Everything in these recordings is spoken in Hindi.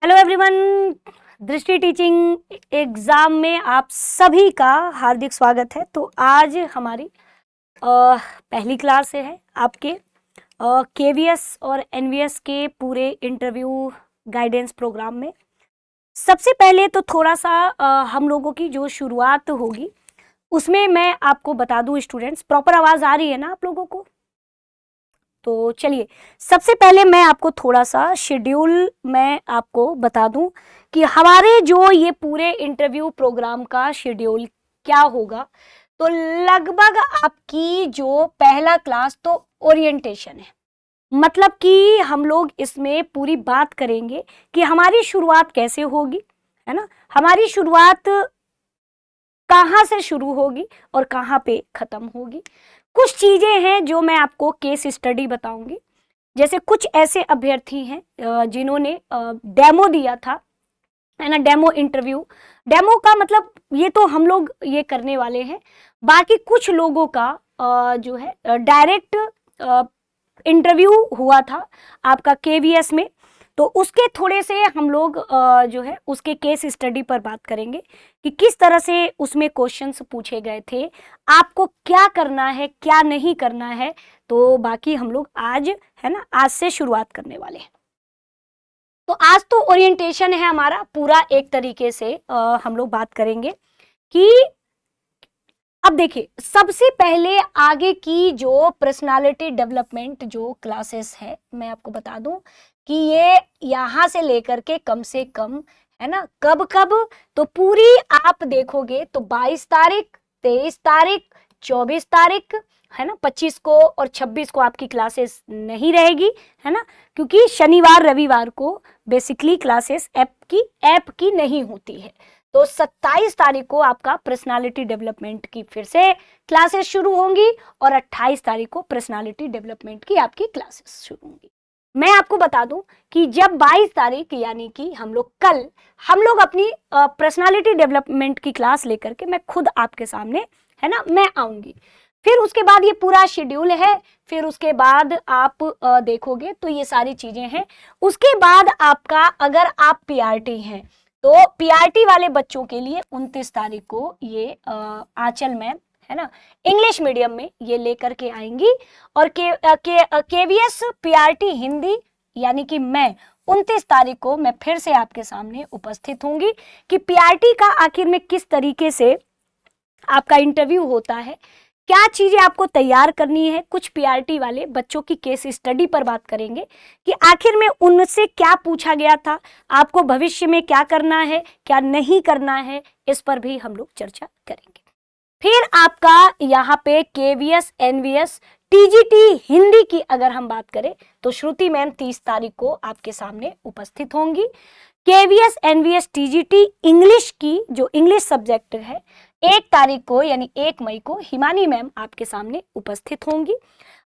हेलो एवरीवन, दृष्टि टीचिंग एग्जाम में आप सभी का हार्दिक स्वागत है। तो आज हमारी पहली क्लास है आपके केवीएस और एनवीएस के पूरे इंटरव्यू गाइडेंस प्रोग्राम में। सबसे पहले तो थोड़ा सा हम लोगों की जो शुरुआत होगी उसमें मैं आपको बता दूं स्टूडेंट्स, प्रॉपर आवाज़ आ रही है ना आप लोगों को? तो चलिए सबसे पहले मैं आपको थोड़ा सा शेड्यूल मैं आपको बता दूं कि हमारे जो ये पूरे इंटरव्यू प्रोग्राम का शेड्यूल क्या होगा। तो लगभग आपकी जो पहला क्लास तो ओरिएंटेशन है, मतलब कि हम लोग इसमें पूरी बात करेंगे कि हमारी शुरुआत कैसे होगी, है ना, हमारी शुरुआत कहाँ से शुरू होगी और कहाँ पे खत्म होगी। कुछ चीजें हैं जो मैं आपको केस स्टडी बताऊंगी। जैसे कुछ ऐसे अभ्यर्थी हैं जिन्होंने डेमो दिया था, है ना, डेमो इंटरव्यू। डेमो का मतलब ये तो हम लोग ये करने वाले हैं। बाकी कुछ लोगों का जो है डायरेक्ट इंटरव्यू हुआ था आपका केवीएस में। तो उसके थोड़े से हम लोग जो है उसके केस स्टडी पर बात करेंगे कि किस तरह से उसमें क्वेश्चंस पूछे गए थे, आपको क्या करना है क्या नहीं करना है। तो बाकी हम लोग आज, है ना, आज से शुरुआत करने वाले हैं। तो आज तो ओरिएंटेशन है हमारा पूरा, एक तरीके से हम लोग बात करेंगे कि अब देखिए सबसे पहले आगे की जो पर्सनालिटी डेवलपमेंट जो क्लासेस है मैं आपको बता दूं कि ये यहाँ से लेकर के कम से कम, है ना, कब कब तो पूरी आप देखोगे तो 22 तारीख, 23 तारीख, 24 तारीख, है ना, 25 को और 26 को आपकी क्लासेस नहीं रहेगी, है ना, क्योंकि शनिवार रविवार को बेसिकली क्लासेस ऐप की नहीं होती है। तो 27 तारीख को आपका पर्सनालिटी डेवलपमेंट की फिर से क्लासेस शुरू होंगी और 28 तारीख को पर्सनालिटी डेवलपमेंट की आपकी क्लासेस शुरू होंगी। मैं आपको बता दूं कि जब 22 तारीख यानी कि हम लोग अपनी पर्सनालिटी डेवलपमेंट की क्लास लेकर के मैं खुद आपके सामने, है ना, मैं आऊंगी। फिर उसके बाद ये पूरा शेड्यूल है, फिर उसके बाद आप देखोगे तो ये सारी चीजें हैं। उसके बाद आपका, अगर आप पीआरटी हैं तो पीआरटी वाले बच्चों के लिए 29 तारीख को ये आंचल मैम, है ना, इंग्लिश मीडियम में ये लेकर के आएंगी। और केवीएस पीआरटी हिंदी यानी कि मैं 29 तारीख को मैं फिर से आपके सामने उपस्थित होंगी कि पीआरटी का आखिर में किस तरीके से आपका इंटरव्यू होता है, क्या चीजें आपको तैयार करनी है। कुछ पीआरटी वाले बच्चों की केस स्टडी पर बात करेंगे कि आखिर में उनसे क्या पूछा गया था, आपको भविष्य में क्या करना है क्या नहीं करना है, इस पर भी हम लोग चर्चा करेंगे। फिर आपका यहाँ पे केवीएस एनवीएस टीजीटी हिंदी की अगर हम बात करें तो श्रुति मैम 30 तारीख को आपके सामने उपस्थित होंगी। केवीएस एनवीएस टीजीटी इंग्लिश की जो इंग्लिश सब्जेक्ट है 1 तारीख को यानी 1 मई को हिमानी मैम आपके सामने उपस्थित होंगी।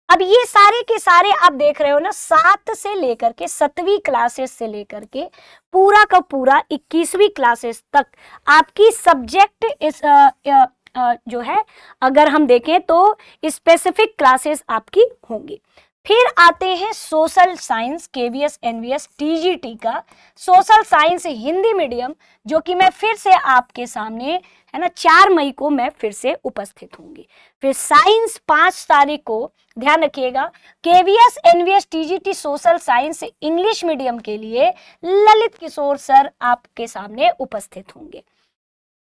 अब ये सारे के सारे आप देख रहे हो ना, 7 से लेकर के 7वीं क्लासेस से लेकर के पूरा का पूरा 21वीं क्लासेस तक आपकी सब्जेक्ट इस जो है अगर हम देखें तो स्पेसिफिक क्लासेस आपकी होंगी। फिर आते हैं social science, KVS NVS TGT का सोशल साइंस हिंदी मीडियम, जो कि मैं फिर से आपके सामने, है ना, 4 मई को मैं फिर से उपस्थित होंगी। फिर साइंस 5 तारीख को, ध्यान रखिएगा, KVS NVS TGT social science English medium के लिए ललित किशोर सर आपके सामने उपस्थित होंगे।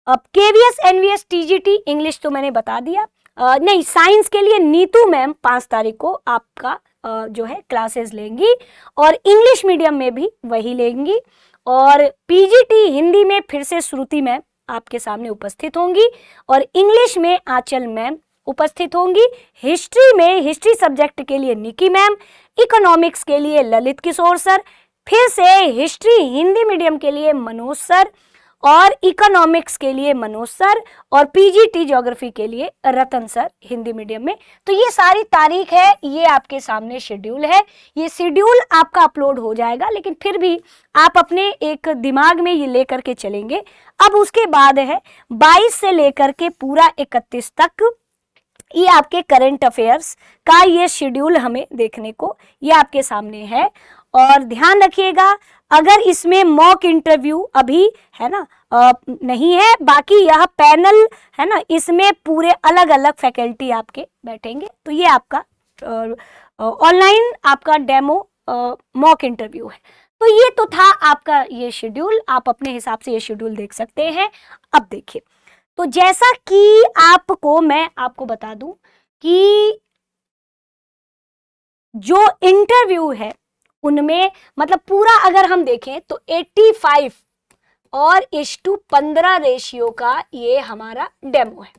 अब केवीएस एनवीएस टीजीटी इंग्लिश तो मैंने बता दिया, नहीं, साइंस के लिए नीतू मैम 5 तारीख को आपका जो है क्लासेस लेंगी और इंग्लिश मीडियम में भी वही लेंगी। और पीजीटी हिंदी में फिर से श्रुति मैम आपके सामने उपस्थित होंगी और इंग्लिश में आंचल मैम उपस्थित होंगी। हिस्ट्री में, हिस्ट्री सब्जेक्ट के लिए निकी मैम, इकोनॉमिक्स के लिए ललित किशोर सर, फिर से हिस्ट्री हिंदी मीडियम के लिए मनोज सर और इकोनॉमिक्स के लिए मनोज सर और पीजीटी ज्योग्राफी के लिए रतन सर हिंदी मीडियम में। तो ये सारी तारीख है, ये आपके सामने शेड्यूल है। ये शेड्यूल आपका अपलोड हो जाएगा, लेकिन फिर भी आप अपने एक दिमाग में ये लेकर के चलेंगे। अब उसके बाद है 22 से लेकर के पूरा 31 तक ये आपके करंट अफेयर्स का ये शेड्यूल हमें देखने को ये आपके सामने है। और ध्यान रखिएगा अगर इसमें मॉक इंटरव्यू अभी है ना नहीं है, बाकी यह पैनल है ना, इसमें पूरे अलग अलग फैकल्टी आपके बैठेंगे। तो ये आपका ऑनलाइन आपका डेमो मॉक इंटरव्यू है। तो ये तो था आपका ये शेड्यूल, आप अपने हिसाब से ये शेड्यूल देख सकते हैं। अब देखिए, तो जैसा कि मैं आपको बता दूं कि जो इंटरव्यू है उनमें मतलब पूरा अगर हम देखें तो 85 और 15 रेशियो का ये हमारा डेमो है।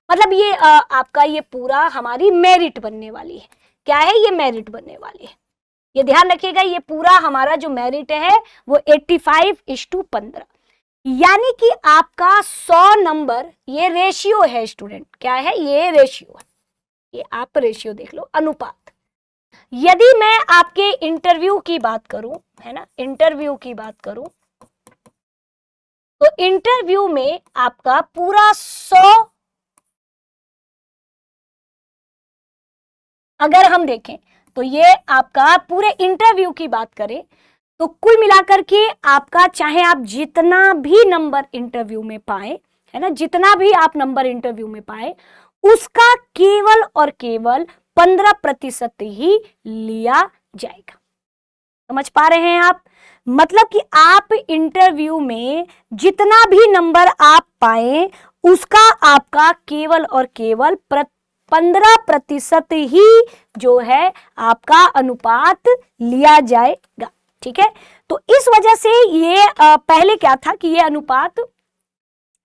मतलब ये आपका ये पूरा हमारी मेरिट बनने वाली है। क्या है? ये मेरिट बनने वाली है। ये ध्यान रखिएगा, ये पूरा हमारा जो मेरिट है वो 85:15, यानी कि आपका 100 नंबर ये रेशियो है स्टूडेंट। क्या है? ये रेशियो है। ये आप रेशियो देख लो, अनुपात। यदि मैं आपके इंटरव्यू की बात करूं, है ना, इंटरव्यू की बात करूं, तो इंटरव्यू में आपका पूरा 100 अगर हम देखें तो ये आपका पूरे इंटरव्यू की बात करें तो कुल मिलाकर के आपका चाहे आप जितना भी नंबर इंटरव्यू में पाए, है ना, जितना भी आप नंबर इंटरव्यू में पाए उसका केवल और केवल 15% ही लिया जाएगा। समझ पा रहे हैं आप? मतलब कि आप इंटरव्यू में जितना भी नंबर आप पाए उसका आपका केवल और केवल 15% ही जो है आपका अनुपात लिया जाएगा। ठीक है, तो इस वजह से ये पहले क्या था कि ये अनुपात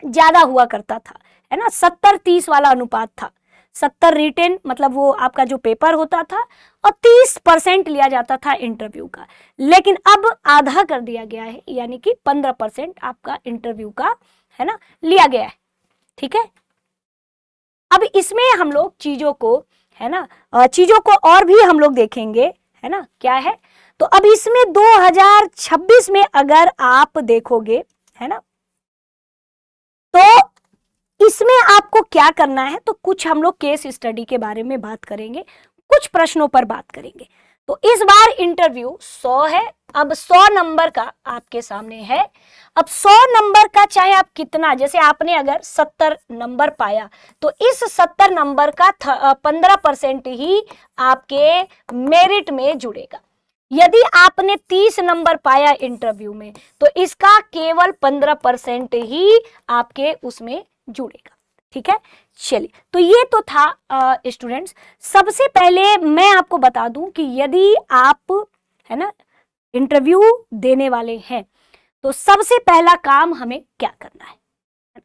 ज्यादा हुआ करता था, है ना, 70-30 वाला अनुपात था। 70 रिटेन मतलब वो आपका जो पेपर होता था और 30% लिया जाता था इंटरव्यू का, लेकिन अब आधा कर दिया गया है, यानी कि 15% आपका इंटरव्यू का, है ना, लिया गया है। ठीक है, अब इसमें हम लोग चीजों को, है ना, चीजों को और भी हम लोग देखेंगे, है ना, क्या है। तो अब इसमें 2026 में अगर आप देखोगे, है ना, तो इसमें आपको क्या करना है, तो कुछ हम लोग केस स्टडी के बारे में बात करेंगे, कुछ प्रश्नों पर बात करेंगे। तो इस बार इंटरव्यू 100 है। अब 100 नंबर का आपके सामने है। अब 100 नंबर का चाहे आप कितना, जैसे आपने अगर 70 नंबर पाया तो इस 70 नंबर का 15% ही आपके मेरिट में जुड़ेगा। यदि आपने 30 नंबर पाया इंटरव्यू में तो इसका केवल 15% ही आपके उसमें जुड़ेगा। ठीक है, चलिए, तो ये तो था स्टूडेंट्स। सबसे पहले मैं आपको बता दूं कि यदि आप, है ना, इंटरव्यू देने वाले हैं तो सबसे पहला काम हमें क्या करना है।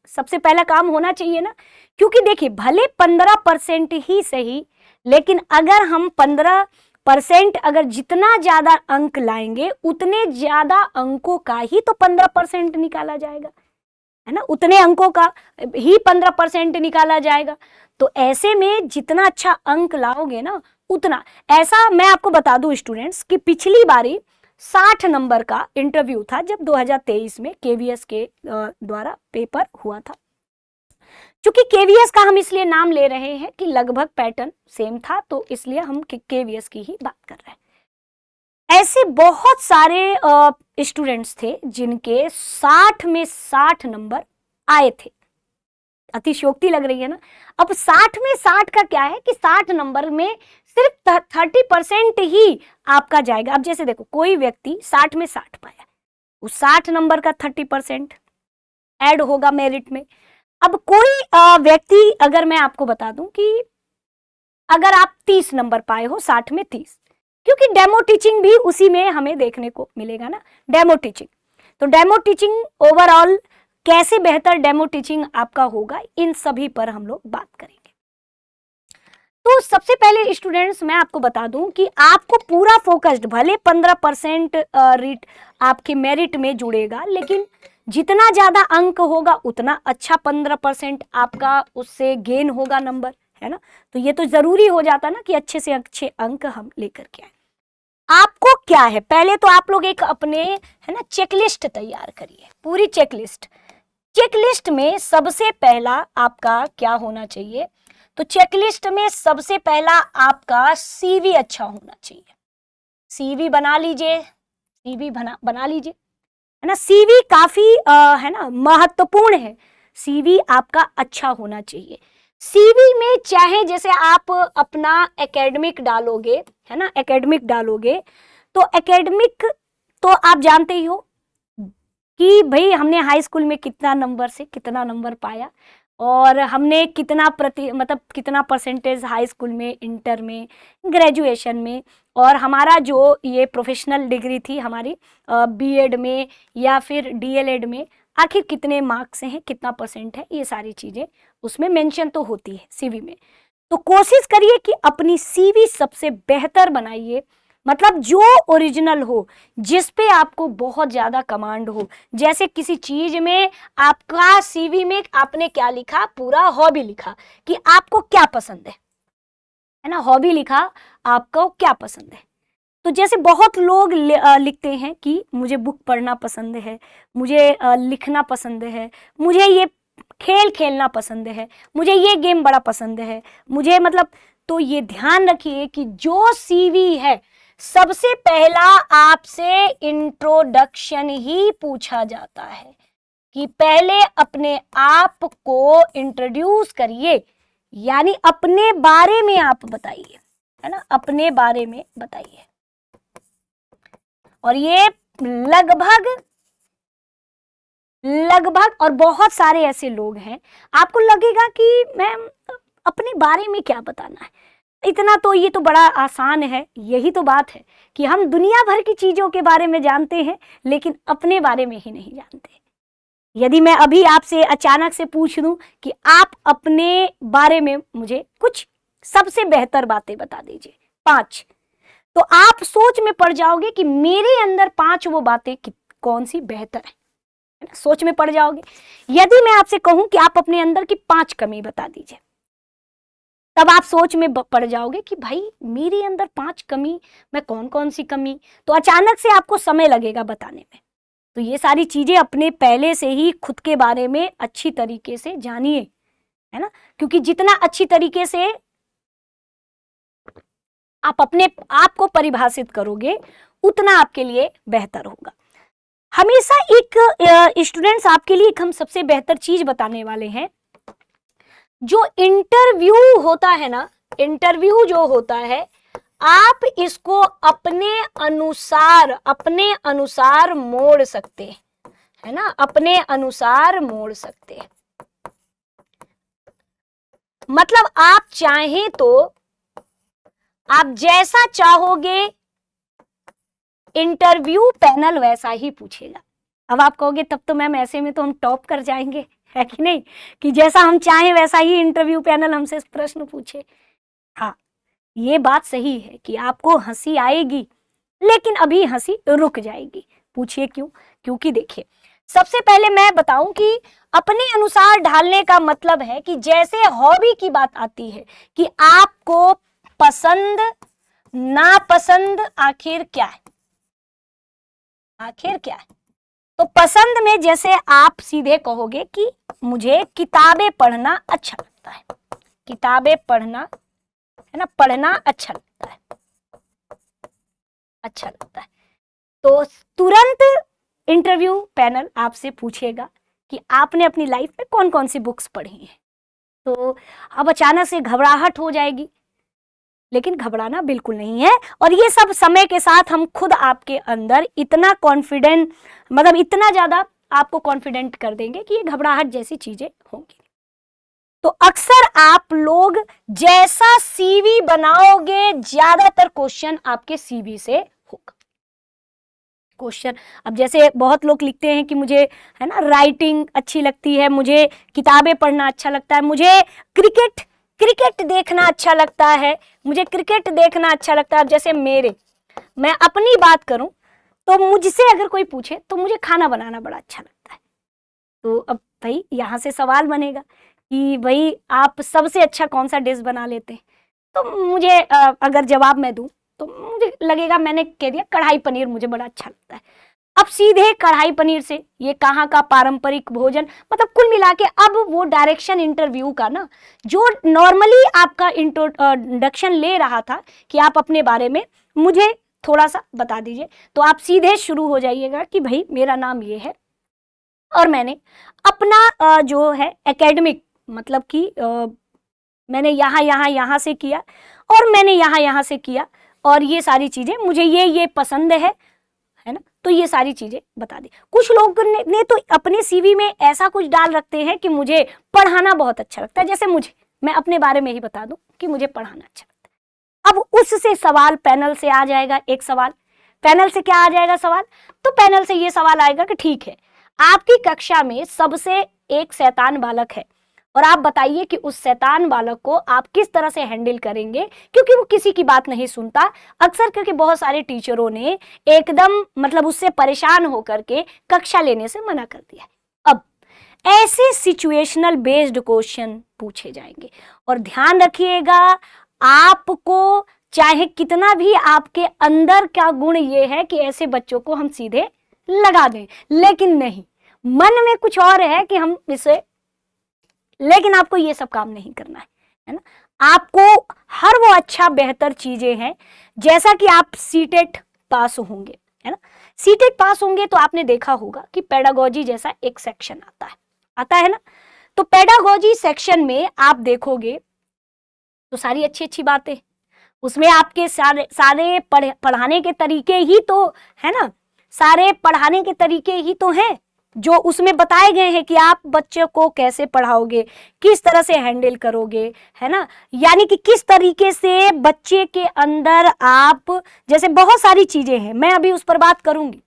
सबसे पहला काम होना चाहिए ना, क्योंकि देखिए भले 15% ही सही, लेकिन अगर हम 15% अगर जितना ज्यादा अंक लाएंगे उतने ज्यादा अंकों का ही तो 15% निकाला जाएगा, है ना, उतने अंकों का ही 15% निकाला जाएगा। तो ऐसे में जितना अच्छा अंक लाओगे ना उतना, ऐसा मैं आपको बता दूं स्टूडेंट्स कि पिछली बारी 60 नंबर का इंटरव्यू था जब 2023 में केवीएस के द्वारा पेपर हुआ था। क्योंकि केवीएस का हम इसलिए नाम ले रहे हैं कि लगभग पैटर्न सेम था, तो इसलिए हम केवीएस की ही बात कर रहे हैं। ऐसे बहुत सारे स्टूडेंट्स थे जिनके 60 में 60 नंबर आए थे। अतिशयोक्ति लग रही है ना। अब 60 में 60 का क्या है कि 60 नंबर में सिर्फ 30% ही आपका जाएगा। अब जैसे देखो, कोई व्यक्ति 60 में 60 पाया, उस 60 नंबर का 30% ऐड होगा मेरिट में। अब कोई व्यक्ति, अगर मैं आपको बता दूं कि अगर आप 30 नंबर पाए हो 60 में 30, क्योंकि डेमो टीचिंग भी उसी में हमें देखने को मिलेगा ना, डेमो टीचिंग। तो डेमो टीचिंग ओवरऑल कैसे बेहतर डेमो टीचिंग आपका होगा, इन सभी पर हम लोग बात करेंगे। तो सबसे पहले स्टूडेंट्स मैं आपको बता दूं कि आपको पूरा फोकस्ड, भले 15% आपके मेरिट में जुड़ेगा, लेकिन जितना ज्यादा अंक होगा उतना अच्छा 15% आपका उससे गेन होगा नंबर, है ना। तो ये तो जरूरी हो जाता ना कि अच्छे से अच्छे अंक हम लेकर के आए। आपको क्या है, पहले तो आप लोग एक अपने, है ना, चेकलिस्ट तैयार करिए, पूरी चेकलिस्ट। चेकलिस्ट में सबसे पहला आपका क्या होना चाहिए, तो चेकलिस्ट में सबसे पहला आपका सीवी अच्छा होना चाहिए। सीवी बना लीजिए, सीवी बना लीजिए, है ना। सीवी काफी है ना महत्वपूर्ण है। सीवी आपका अच्छा होना चाहिए। सीवी में चाहे जैसे आप अपना एकेडमिक डालोगे, है ना, एकेडमिक डालोगे तो एकेडमिक तो आप जानते ही हो कि भाई हमने हाई स्कूल में कितना नंबर से कितना नंबर पाया, और हमने कितना मतलब कितना परसेंटेज हाई स्कूल में, इंटर में, ग्रेजुएशन में, और हमारा जो ये प्रोफेशनल डिग्री थी हमारी बीएड में या फिर डीएलएड में, आखिर कितने मार्क्स हैं, कितना परसेंट है, ये सारी चीज़ें उसमें मेंशन तो होती है सीवी में। तो कोशिश करिए कि अपनी सीवी सबसे बेहतर बनाइए, मतलब जो ओरिजिनल हो, जिस पे आपको बहुत ज़्यादा कमांड हो। जैसे किसी चीज़ में आपका सीवी में आपने क्या लिखा, पूरा हॉबी लिखा कि आपको क्या पसंद है ना, हॉबी लिखा आपको क्या पसंद है। तो जैसे बहुत लोग लिखते हैं कि मुझे बुक पढ़ना पसंद है, मुझे लिखना पसंद है, मुझे ये खेल खेलना पसंद है, मुझे ये गेम बड़ा पसंद है, मुझे मतलब। तो ये ध्यान रखिए कि जो सीवी है सबसे पहला आपसे इंट्रोडक्शन ही पूछा जाता है कि पहले अपने आप को इंट्रोड्यूस करिए, यानी अपने बारे में आप बताइए, है ना, अपने बारे में बताइए। और ये लगभग और बहुत सारे ऐसे लोग हैं, आपको लगेगा कि मैं अपने बारे में क्या बताना है, इतना तो ये तो बड़ा आसान है। यही तो बात है कि हम दुनिया भर की चीजों के बारे में जानते हैं, लेकिन अपने बारे में ही नहीं जानते। यदि मैं अभी आपसे अचानक से पूछ दूं कि आप अपने बारे में मुझे कुछ सबसे बेहतर बातें बता दीजिए, 5, तो आप सोच में पड़ जाओगे कि मेरे अंदर 5 वो बातें कौन सी बेहतर है ना, सोच में पड़ जाओगे। यदि मैं आपसे कहूं कि आप अपने अंदर की 5 कमी बता दीजिए, तब आप सोच में पड़ जाओगे कि भाई मेरे अंदर 5 कमी, मैं कौन कौन सी कमी, तो अचानक से आपको समय लगेगा बताने में। तो ये सारी चीजें अपने पहले से ही खुद के बारे में अच्छी तरीके से जानिए, है ना, क्योंकि जितना अच्छी तरीके से आप अपने आप को परिभाषित करोगे उतना आपके लिए बेहतर होगा। हमेशा एक स्टूडेंट्स आपके लिए हम सबसे बेहतर चीज बताने वाले हैं। जो इंटरव्यू होता है ना, इंटरव्यू जो होता है, आप इसको अपने अनुसार मोड़ सकते हैं, है ना, अपने अनुसार मोड़ सकते हैं। मतलब आप चाहें तो आप जैसा चाहोगे इंटरव्यू पैनल वैसा ही पूछेगा। अब आप कहोगे तब तो मैम ऐसे में तो हम टॉप कर जाएंगे, है कि नहीं, कि जैसा हम चाहें वैसा ही इंटरव्यू पैनल हमसे प्रश्न पूछे। हाँ, ये बात सही है कि आपको हंसी आएगी, लेकिन अभी हंसी रुक जाएगी। पूछिए क्यों? क्योंकि देखिए, सबसे पहले मैं बताऊं कि अपने अनुसार ढालने का मतलब है कि जैसे हॉबी की बात आती है कि आपको पसंद नापसंद आखिर क्या है, आखिर क्या है। तो पसंद में जैसे आप सीधे कहोगे कि मुझे किताबें पढ़ना अच्छा लगता है, किताबें पढ़ना, है ना, पढ़ना अच्छा लगता है, अच्छा लगता है। तो तुरंत इंटरव्यू पैनल आपसे पूछेगा कि आपने अपनी लाइफ में कौन कौन सी बुक्स पढ़ी हैं। तो अब अचानक से घबराहट हो जाएगी, लेकिन घबराना बिल्कुल नहीं है। और ये सब समय के साथ हम खुद आपके अंदर इतना कॉन्फिडेंट, मतलब इतना ज्यादा आपको कॉन्फिडेंट कर देंगे कि ये घबराहट जैसी चीजें होंगी। तो अक्सर आप लोग जैसा सीवी बनाओगे, ज्यादातर क्वेश्चन आपके सीवी से होगा। क्वेश्चन, अब जैसे बहुत लोग लिखते हैं कि मुझे, है ना, राइटिंग अच्छी लगती है, मुझे किताबें पढ़ना अच्छा लगता है, मुझे क्रिकेट देखना अच्छा लगता है, मुझे क्रिकेट देखना अच्छा लगता है। अब जैसे मैं अपनी बात करूं तो मुझसे अगर कोई पूछे तो मुझे खाना बनाना बड़ा अच्छा लगता है। तो अब भाई यहाँ से सवाल बनेगा कि भाई आप सबसे अच्छा कौन सा डिश बना लेते हैं, तो मुझे अगर जवाब मैं दूं तो मुझे लगेगा, मैंने कह दिया कढ़ाई पनीर मुझे बड़ा अच्छा लगता है। अब सीधे कढ़ाई पनीर से ये कहाँ का पारंपरिक भोजन, मतलब कुल मिला के अब वो डायरेक्शन इंटरव्यू का ना, जो नॉर्मली आपका इंट्रोडक्शन ले रहा था कि आप अपने बारे में, मुझे थोड़ा सा बता दीजिए, तो आप सीधे शुरू हो जाइएगा कि भाई मेरा नाम ये है और मैंने अपना जो है एकेडमिक मतलब कि मैंने यहाँ से किया और मैंने यहाँ से किया और ये सारी चीज़ें मुझे ये पसंद है ना, तो ये सारी चीज़ें बता दी। कुछ लोग ने तो अपने सीवी में ऐसा कुछ डाल रखते हैं कि मुझे पढ़ाना बहुत अच्छा लगता है, जैसे मैं अपने बारे में ही बता दूं कि मुझे पढ़ाना अच्छा लगता है। अब उससे सवाल पैनल से आ जाएगा, एक सवाल पैनल से क्या आ जाएगा सवाल, तो पैनल से ये सवाल आएगा कि ठीक है, आपकी कक्षा में सबसे एक शैतान बालक है और आप बताइए कि उस शैतान बालक को आप किस तरह से हैंडल करेंगे, क्योंकि वो किसी की बात नहीं सुनता अक्सर, क्योंकि बहुत सारे टीचरों ने एकदम मतलब उससे परेशान होकर के कक्षा लेने से मना कर दिया है। अब ऐसे सिचुएशनल बेस्ड क्वेश्चन पूछे जाएंगे और ध्यान रखिएगा, आपको चाहे कितना भी आपके अंदर का गुण ये है कि ऐसे बच्चों को हम सीधे लगा दें, लेकिन नहीं, मन में कुछ और है कि हम इसे, लेकिन आपको ये सब काम नहीं करना है ना। आपको हर वो अच्छा बेहतर चीजें हैं, जैसा कि आप सीटेट पास होंगे, है ना, सीटेट पास होंगे तो आपने देखा होगा कि पेडागोजी जैसा एक सेक्शन आता है ना, तो पेडागोजी सेक्शन में आप देखोगे तो सारी अच्छी अच्छी बातें उसमें, आपके सारे पढ़ाने के तरीके ही तो है ना, सारे पढ़ाने के तरीके ही तो हैं जो उसमें बताए गए हैं कि आप बच्चे को कैसे पढ़ाओगे, किस तरह से हैंडल करोगे, है ना, यानी कि किस तरीके से बच्चे के अंदर आप, जैसे बहुत सारी चीजें हैं, मैं अभी उस पर बात करूंगी।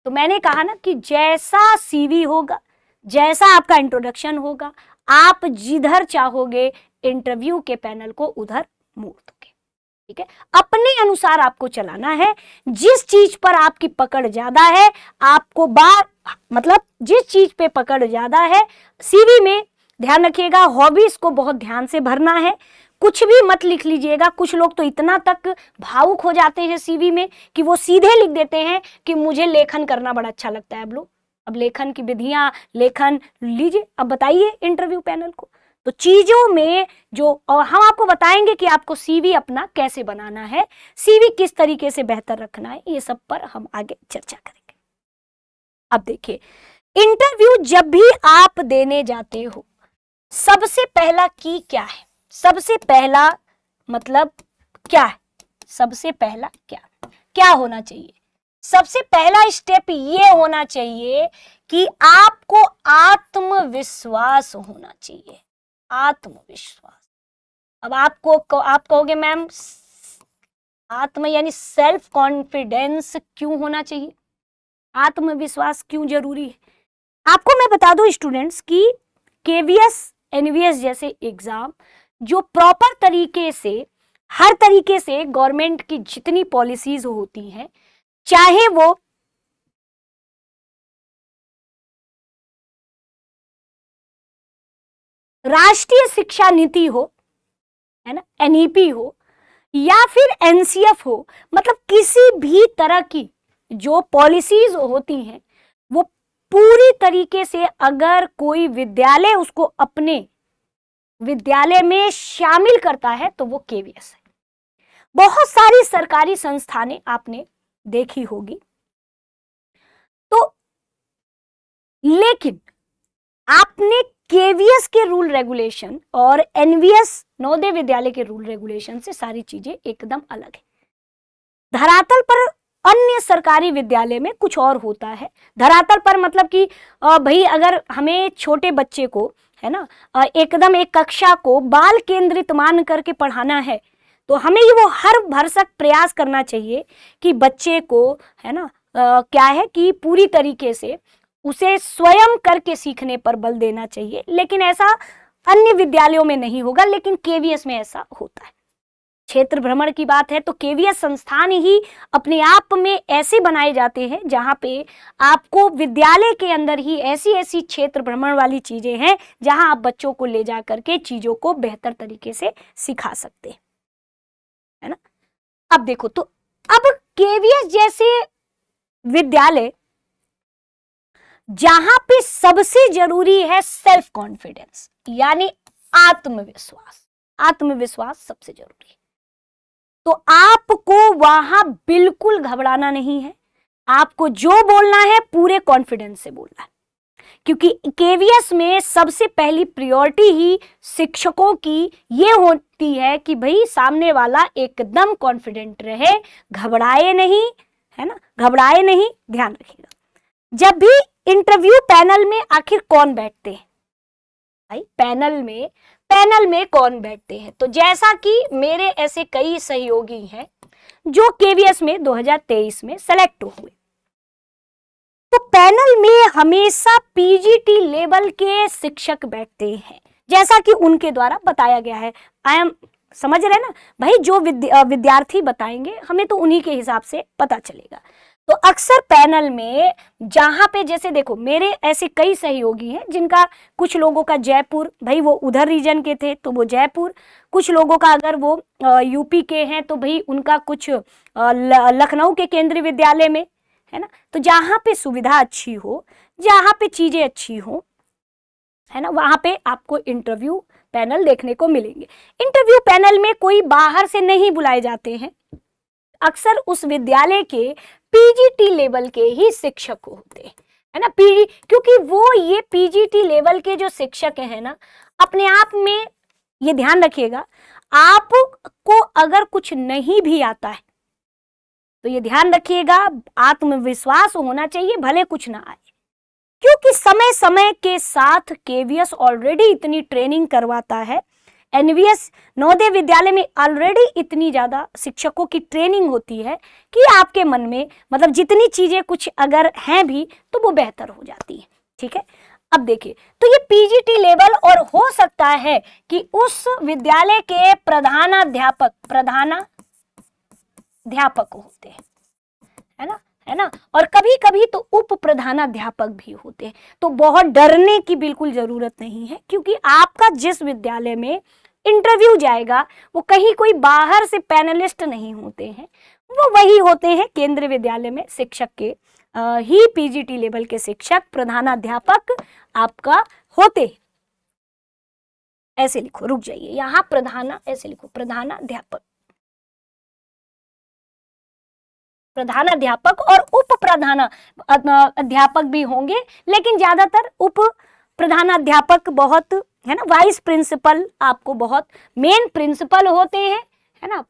तो मैंने कहा ना कि जैसा सीवी होगा, जैसा आपका इंट्रोडक्शन होगा, आप जिधर चाहोगे इंटरव्यू के पैनल को उधर मोड़ दोगे, ठीक है, अपने अनुसार आपको चलाना है। जिस चीज पर आपकी पकड़ ज्यादा है, आपको मतलब जिस चीज पे पकड़ ज्यादा है, सीवी में ध्यान रखिएगा, हॉबीज को बहुत ध्यान से भरना है, कुछ भी मत लिख लीजिएगा। कुछ लोग तो इतना तक भावुक हो जाते हैं सीवी में कि वो सीधे लिख देते हैं कि मुझे लेखन करना बड़ा अच्छा लगता है। अब लेखन की विधियां, लेखन लीजिए, अब बताइए इंटरव्यू पैनल को। तो चीजों में जो, और हम आपको बताएंगे कि आपको सीवी अपना कैसे बनाना है, सीवी किस तरीके से बेहतर रखना है, ये सब पर हम आगे चर्चा करेंगे। अब देखिए, इंटरव्यू जब भी आप देने जाते हो, सबसे पहला की क्या है, सबसे पहला मतलब क्या है, सबसे पहला क्या होना चाहिए, सबसे पहला स्टेप ये होना चाहिए कि आपको आत्मविश्वास होना चाहिए, आत्मविश्वास। अब आप कहोगे मैम आत्म यानी सेल्फ कॉन्फिडेंस क्यों होना चाहिए, आत्मविश्वास क्यों जरूरी है? आपको मैं बता दूं स्टूडेंट्स कि केवीएस एनवीएस जैसे एग्जाम जो प्रॉपर तरीके से, हर तरीके से गवर्नमेंट की जितनी पॉलिसीज होती हैं, चाहे वो राष्ट्रीय शिक्षा नीति हो, है ना, एनईपी हो, या फिर एनसीएफ हो, मतलब किसी भी तरह की जो पॉलिसीज होती हैं, वो पूरी तरीके से अगर कोई विद्यालय उसको अपने विद्यालय में शामिल करता है तो वो केवीएस है। बहुत सारी सरकारी संस्थानें आपने देखी होगी, तो लेकिन आपने केवीएस के रूल रेगुलेशन और एनवीएस नवोदय विद्यालय के रूल रेगुलेशन से सारी चीजें एकदम अलग है। धरातल पर अन्य सरकारी विद्यालय में कुछ और होता है। धरातल पर मतलब कि भाई अगर हमें छोटे बच्चे को, है ना, एकदम एक कक्षा को बाल केंद्रित मान करके पढ़ाना है, तो हमें ये वो हर भरसक प्रयास करना चाहिए कि बच्चे को, है ना, क्या है कि पूरी तरीके से उसे स्वयं करके सीखने पर बल देना चाहिए। लेकिन ऐसा अन्य विद्यालयों में नहीं होगा, लेकिन केवीएस में ऐसा होता है। क्षेत्र भ्रमण की बात है तो केवीएस संस्थान ही अपने आप में ऐसे बनाए जाते हैं जहां पे आपको विद्यालय के अंदर ही ऐसी ऐसी क्षेत्र भ्रमण वाली चीजें हैं जहां आप बच्चों को ले जा करके चीजों को बेहतर तरीके से सिखा सकते हैं, है ना। अब देखो, तो अब केवीएस जैसे विद्यालय जहां पे सबसे जरूरी है सेल्फ कॉन्फिडेंस, यानी आत्मविश्वास, आत्मविश्वास सबसे जरूरी है। तो आपको वहां बिल्कुल घबराना नहीं है, आपको जो बोलना है पूरे कॉन्फिडेंस से बोलना है, क्योंकि केवीएस में सबसे पहली प्रायोरिटी ही शिक्षकों की ये होती है कि भाई सामने वाला एकदम कॉन्फिडेंट रहे, घबराए नहीं, है ना, घबराए नहीं, ध्यान रखिएगा। जब भी इंटरव्यू पैनल में आखिर कौन बैठते हैं भाई, पैनल में कौन बैठते हैं? तो जैसा कि मेरे ऐसे कई सहयोगी हैं जो केवीएस में 2023 में सेलेक्ट हुए, तो पैनल में हमेशा पीजीटी लेवल के शिक्षक बैठते हैं, जैसा कि उनके द्वारा बताया गया है। समझ रहे ना भाई, जो विद्यार्थी बताएंगे हमें तो उन्हीं के हिसाब से पता चलेगा। तो अक्सर पैनल में जहां पे, जैसे देखो मेरे ऐसे कई सहयोगी हैं जिनका, कुछ लोगों का जयपुर, भाई वो उधर रीजन के थे तो वो जयपुर, कुछ लोगों का अगर वो यूपी के हैं तो भाई उनका कुछ लखनऊ के केंद्रीय विद्यालय में, है ना। तो जहां पे सुविधा अच्छी हो, जहां पे चीजें अच्छी हो, है ना, वहां पे आपको इंटरव्यू पैनल देखने को मिलेंगे। इंटरव्यू पैनल में कोई बाहर से नहीं बुलाए जाते हैं, अक्सर उस विद्यालय के पीजीटी लेवल के ही शिक्षक होते हैं, है ना। क्योंकि वो ये पीजीटी लेवल के जो शिक्षक हैं ना, अपने आप में ये ध्यान रखिएगा, आपको अगर कुछ नहीं भी आता है तो ये ध्यान रखिएगा, आत्मविश्वास होना चाहिए, भले कुछ ना आए, क्योंकि समय समय के साथ केवीएस ऑलरेडी इतनी ट्रेनिंग करवाता है, एनवीएस नवोदय विद्यालय में ऑलरेडी इतनी ज्यादा शिक्षकों की ट्रेनिंग होती है कि आपके मन में, मतलब जितनी चीजें कुछ अगर हैं भी तो वो बेहतर हो जाती है, ठीक है। अब देखिए, तो ये पीजीटी लेवल, और हो सकता है कि उस विद्यालय के प्रधानाध्यापक होते हैं, है ना, और कभी कभी तो उप प्रधानाध्यापक भी होते हैं। तो बहुत डरने की बिल्कुल जरूरत नहीं है, क्योंकि आपका जिस विद्यालय में इंटरव्यू जाएगा वो कहीं कोई बाहर से पैनलिस्ट नहीं होते हैं, वो वही होते हैं केंद्रीय विद्यालय में शिक्षक के ही पीजीटी लेवल के शिक्षक, प्रधानाध्यापक आपका होते हैं। ऐसे लिखो, रुक जाइए, यहाँ ऐसे लिखो, प्रधानाध्यापक और उप प्रधानाध्यापक भी होंगे, लेकिन ज्यादातर उप प्रधानाध्यापक बहुत, है ना, वाइस प्रिंसिपल आपको बहुत, मेन प्रिंसिपल होते हैं, है ना,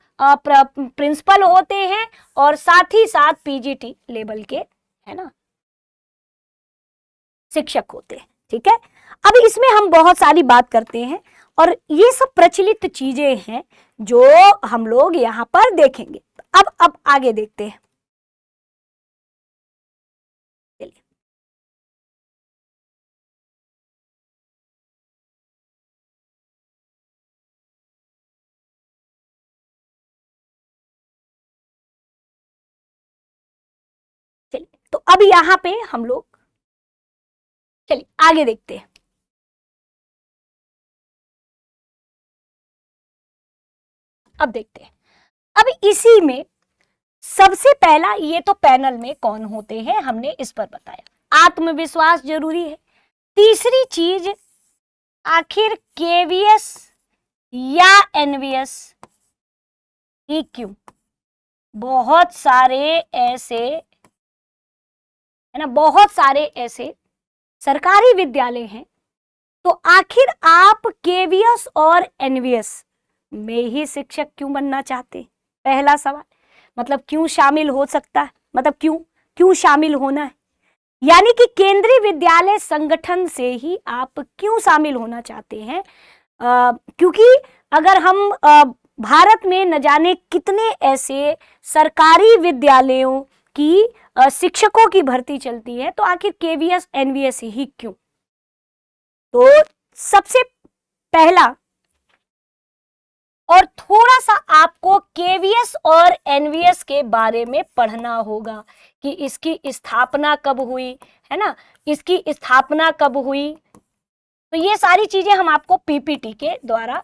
प्रिंसिपल होते हैं, और साथ ही साथ पीजीटी लेवल के, है ना, शिक्षक होते हैं, ठीक है। अब इसमें हम बहुत सारी बात करते हैं, और ये सब प्रचलित चीजें हैं जो हम लोग यहाँ पर देखेंगे। अब आगे देखते हैं। चलिए, तो अब यहाँ पे हम लोग, चलिए आगे देखते हैं। अब देखते हैं, अब इसी में सबसे पहला, ये तो पैनल में कौन होते हैं हमने इस पर बताया, आत्मविश्वास जरूरी है। तीसरी चीज, आखिर केवीएस या एनवीएस ही क्यों? बहुत सारे ऐसे, है ना, बहुत सारे ऐसे सरकारी विद्यालय हैं, तो आखिर आप केवीएस और एनवीएस में ही शिक्षक क्यों बनना चाहते? पहला सवाल, मतलब क्यों शामिल हो सकता है, मतलब क्यों शामिल होना है, यानी कि केंद्रीय विद्यालय संगठन से ही आप क्यों शामिल होना चाहते हैं? क्योंकि अगर हम भारत में न जाने कितने ऐसे सरकारी विद्यालयों की शिक्षकों की भर्ती चलती है, तो आखिर केवीएस एनवीएस ही क्यों? तो सबसे पहला, और थोड़ा सा आपको केवीएस और एनवीएस के बारे में पढ़ना होगा कि इसकी स्थापना कब हुई, है ना, इसकी स्थापना कब हुई। तो ये सारी चीजें हम आपको पीपीटी के द्वारा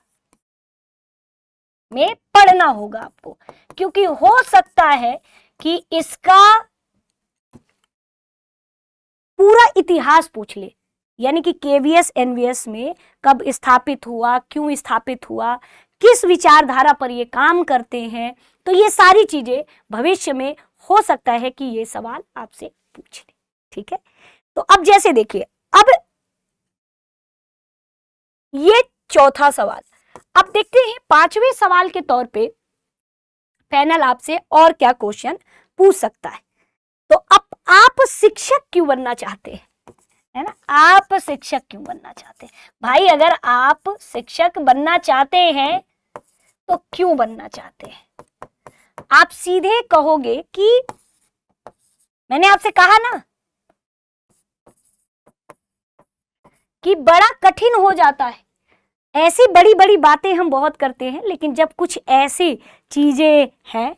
में पढ़ना होगा आपको, क्योंकि हो सकता है कि इसका पूरा इतिहास पूछ ले, यानी कि केवीएस एनवीएस में कब स्थापित हुआ, क्यों स्थापित हुआ, किस विचारधारा पर ये काम करते हैं, तो ये सारी चीजें भविष्य में हो सकता है कि ये सवाल आपसे पूछ ले। ठीक है, तो अब जैसे देखिए, अब ये चौथा सवाल, अब देखते हैं पांचवें सवाल के तौर पे पैनल आपसे और क्या क्वेश्चन पूछ सकता है। तो अब आप शिक्षक क्यों बनना चाहते हैं, है ना, आप शिक्षक क्यों बनना चाहते हैं भाई? अगर आप शिक्षक बनना चाहते हैं तो क्यों बनना चाहते हैं? आप सीधे कहोगे कि मैंने आपसे कहा ना कि बड़ा कठिन हो जाता है। ऐसी बड़ी बड़ी बातें हम बहुत करते हैं, लेकिन जब कुछ ऐसी चीजें हैं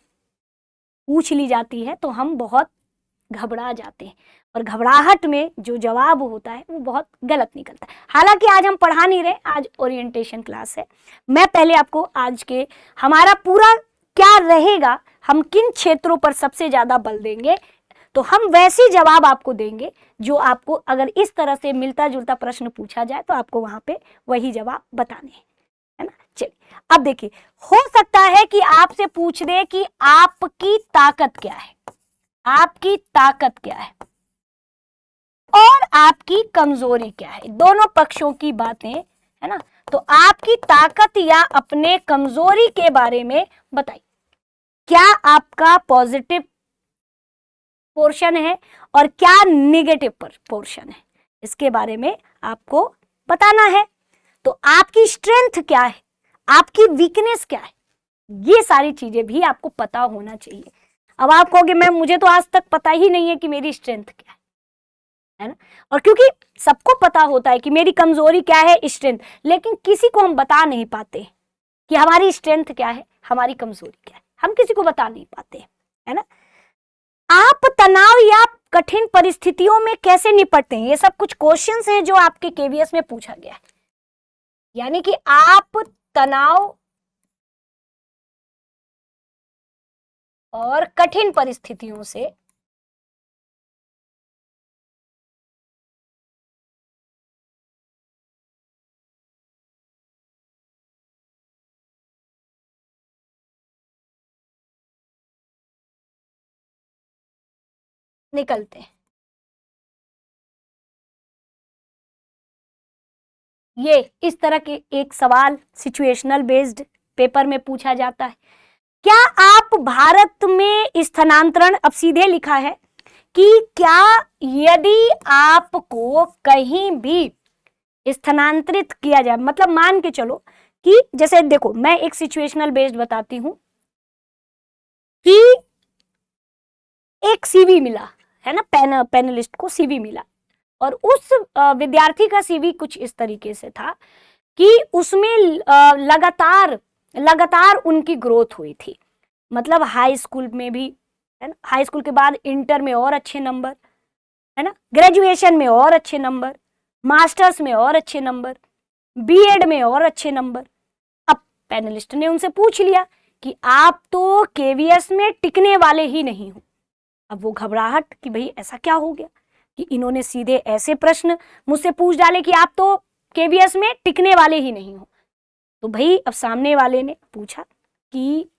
पूछ ली जाती है तो हम बहुत घबरा जाते हैं, और घबराहट में जो जवाब होता है वो बहुत गलत निकलता है। हालांकि आज हम पढ़ा नहीं रहे, आज ओरिएंटेशन क्लास है। मैं पहले आपको आज के हमारा पूरा क्या रहेगा, हम किन क्षेत्रों पर सबसे ज्यादा बल देंगे, तो हम वैसे जवाब आपको देंगे जो आपको अगर इस तरह से मिलता जुलता प्रश्न पूछा जाए तो आपको वहां पे वही जवाब बताने हैं, है ना। चलिए अब देखिए, हो सकता है कि आपसे पूछ दे कि आपकी ताकत क्या है, आपकी ताकत क्या है और आपकी कमजोरी क्या है, दोनों पक्षों की बातें, है ना। तो आपकी ताकत या अपने कमजोरी के बारे में बताइए, क्या आपका पॉजिटिव पोर्शन है और क्या निगेटिव पोर्शन है, इसके बारे में आपको बताना है। तो आपकी स्ट्रेंथ क्या है, आपकी वीकनेस क्या है, ये सारी चीजें भी आपको पता होना चाहिए। अब आप कहोगे मैम मुझे तो आज तक पता ही नहीं है कि मेरी स्ट्रेंथ क्या है ना। और क्योंकि सबको पता होता है कि मेरी कमजोरी क्या है, स्ट्रेंथ, लेकिन किसी को हम बता नहीं पाते कि हमारी स्ट्रेंथ क्या है, हमारी कमजोरी क्या है, हम किसी को बता नहीं पाते, है ना। आप तनाव या कठिन परिस्थितियों में कैसे निपटते हैं, ये सब कुछ क्वेश्चंस हैं जो आपके केवीएस में पूछा गया है। यानी कि आप तनाव और कठिन परिस्थितियों से निकलते हैं। ये इस तरह के एक सवाल सिचुएशनल बेस्ड पेपर में पूछा जाता है। क्या आप भारत में स्थानांतरण, अब सीधे लिखा है कि क्या यदि आपको कहीं भी स्थानांतरित किया जाए, मतलब मान के चलो कि जैसे देखो मैं एक सिचुएशनल बेस्ड बताती हूं कि एक सीवी मिला है ना, पैनलिस्ट को सीवी मिला, और उस विद्यार्थी का सीवी कुछ इस तरीके से था कि उसमें लगातार उनकी ग्रोथ हुई थी। मतलब हाई स्कूल में भी, है ना, हाई स्कूल के बाद इंटर में और अच्छे नंबर, है ना, ग्रेजुएशन में और अच्छे नंबर, मास्टर्स में और अच्छे नंबर, बीएड में और अच्छे नंबर। अब पैनलिस्ट ने उनसे पूछ लिया कि आप तो केवीएस में टिकने वाले ही नहीं हो। अब वो घबराहट कि भाई ऐसा क्या हो गया कि इन्होंने सीधे ऐसे प्रश्न मुझसे पूछ डाले कि आप तो केवीएस में टिकने वाले ही नहीं हो। तो भाई अब सामने वाले ने पूछा कि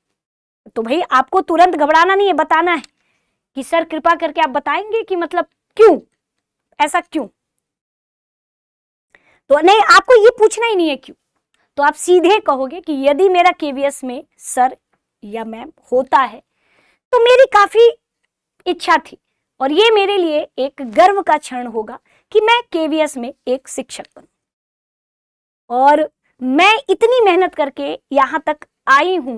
तो भाई आपको तुरंत घबराना नहीं है, बताना है कि सर कृपा करके आप बताएंगे कि मतलब क्यों, ऐसा क्यों। तो नहीं, आपको ये पूछना ही नहीं है क्यों, तो आप सीधे कहोगे कि यदि मेरा केवीएस में सर या मैम होता है तो मेरी काफी इच्छा थी और ये मेरे लिए एक गर्व का क्षण होगा कि मैं केवीएस में एक शिक्षक बनूं, और मैं इतनी मेहनत करके यहां तक आई हूं,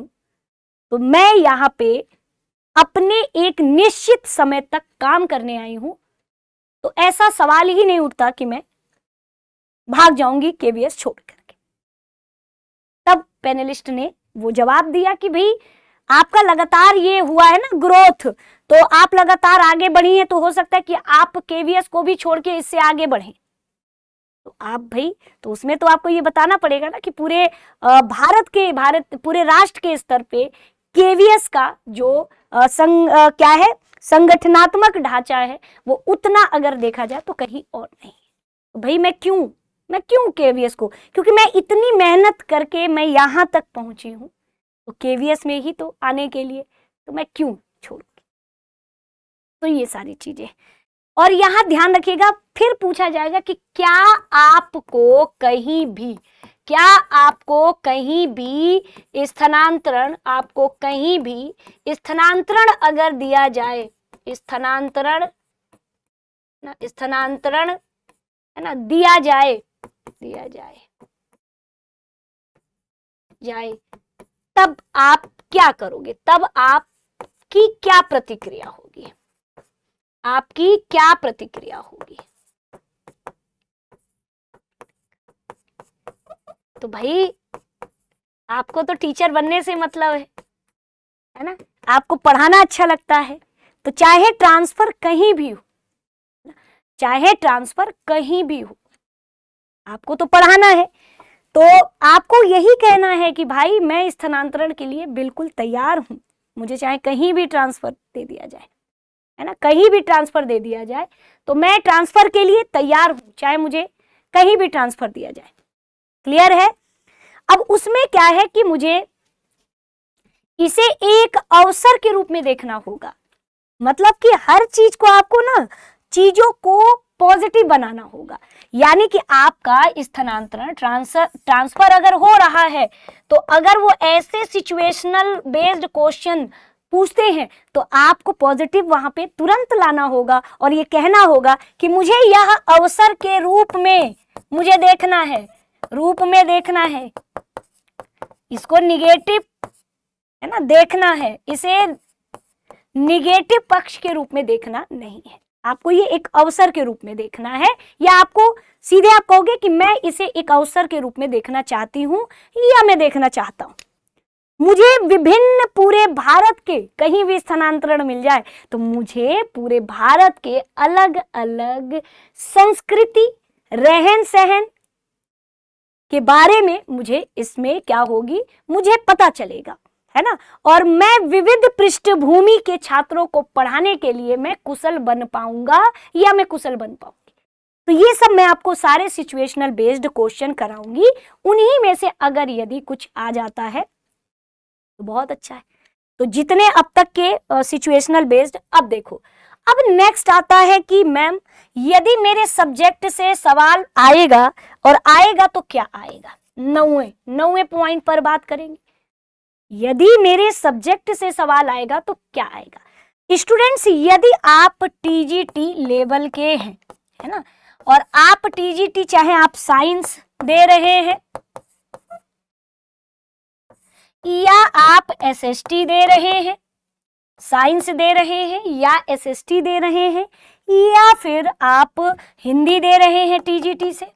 तो मैं यहां पे अपने एक निश्चित समय तक काम करने आई हूं, तो ऐसा सवाल ही नहीं उठता कि मैं भाग जाऊंगी केवीएस छोड़ करके। तब पैनलिस्ट ने वो जवाब दिया कि भाई आपका लगातार ये हुआ है ना ग्रोथ, तो आप लगातार आगे बढ़ी हैं, तो हो सकता है कि आप केवीएस को भी छोड़ के इससे आगे बढ़ें। तो आप भाई, तो उसमें तो आपको ये बताना पड़ेगा ना कि पूरे भारत पूरे राष्ट्र के स्तर पे केवीएस का जो क्या है संगठनात्मक ढांचा है वो उतना अगर देखा जाए तो कहीं और नहीं। भाई मैं क्यों केवीएस को, क्योंकि मैं इतनी मेहनत करके मैं यहाँ तक पहुंची हूँ, तो केवीएस में ही तो आने के लिए, तो मैं क्यों छोड़ूंगी। तो ये सारी चीजें, और यहाँ ध्यान रखिएगा, फिर पूछा जाएगा कि क्या आपको कहीं भी स्थानांतरण, अगर दिया जाए, स्थानांतरण है ना, दिया जाए तब आप क्या करोगे, तब आपकी क्या प्रतिक्रिया होगी, तो भाई आपको तो टीचर बनने से मतलब है ना, आपको पढ़ाना अच्छा लगता है, तो चाहे ट्रांसफर कहीं भी हो, आपको तो पढ़ाना है, तो आपको यही कहना है कि भाई मैं स्थानांतरण के लिए बिल्कुल तैयार हूं, मुझे चाहे कहीं भी ट्रांसफर दे दिया जाए, है ना, कहीं भी ट्रांसफर दे दिया जाए तो मैं ट्रांसफर के लिए तैयार हूं, चाहे मुझे कहीं भी ट्रांसफर दिया जाए। क्लियर है। अब उसमें क्या है कि मुझे इसे एक अवसर के रूप में देखना होगा, मतलब कि हर चीज को आपको ना, चीजों को पॉजिटिव बनाना होगा, यानी कि आपका स्थानांतरण ट्रांसफर अगर हो रहा है, तो अगर वो ऐसे सिचुएशनल बेस्ड क्वेश्चन पूछते हैं तो आपको पॉजिटिव वहां पे तुरंत लाना होगा और ये कहना होगा कि मुझे यह अवसर के रूप में मुझे देखना है, इसको निगेटिव है ना देखना है, इसे निगेटिव पक्ष के रूप में देखना नहीं है, आपको ये एक अवसर के रूप में देखना है, या आपको सीधे आप कहोगे कि मैं इसे एक अवसर के रूप में देखना चाहती हूं या मैं देखना चाहता हूं, मुझे विभिन्न पूरे भारत के कहीं भी स्थानांतरण मिल जाए तो मुझे पूरे भारत के अलग अलग संस्कृति, रहन सहन के बारे में मुझे इसमें क्या होगी, मुझे पता चलेगा, है ना, और मैं विविध पृष्ठभूमि के छात्रों को पढ़ाने के लिए मैं कुशल बन पाऊंगा या मैं कुशल बन पाऊंगी। तो ये सब मैं आपको सारे सिचुएशनल बेस्ड क्वेश्चन कराऊंगी, उन्हीं में से अगर यदि कुछ आ जाता है तो बहुत अच्छा है। तो जितने अब तक के सिचुएशनल बेस्ड, अब देखो, अब नेक्स्ट आता है कि मैम यदि मेरे सब्जेक्ट से सवाल आएगा, और आएगा तो क्या आएगा, 9वें पॉइंट पर बात करेंगे। यदि मेरे सब्जेक्ट से सवाल आएगा तो क्या आएगा। स्टूडेंट्स, यदि आप टीजीटी लेवल के हैं, है ना, और आप टीजीटी चाहे आप साइंस दे रहे हैं या आप एसएसटी दे रहे हैं, साइंस दे रहे हैं या एसएसटी दे रहे हैं, या फिर आप हिंदी दे रहे हैं टीजीटी से,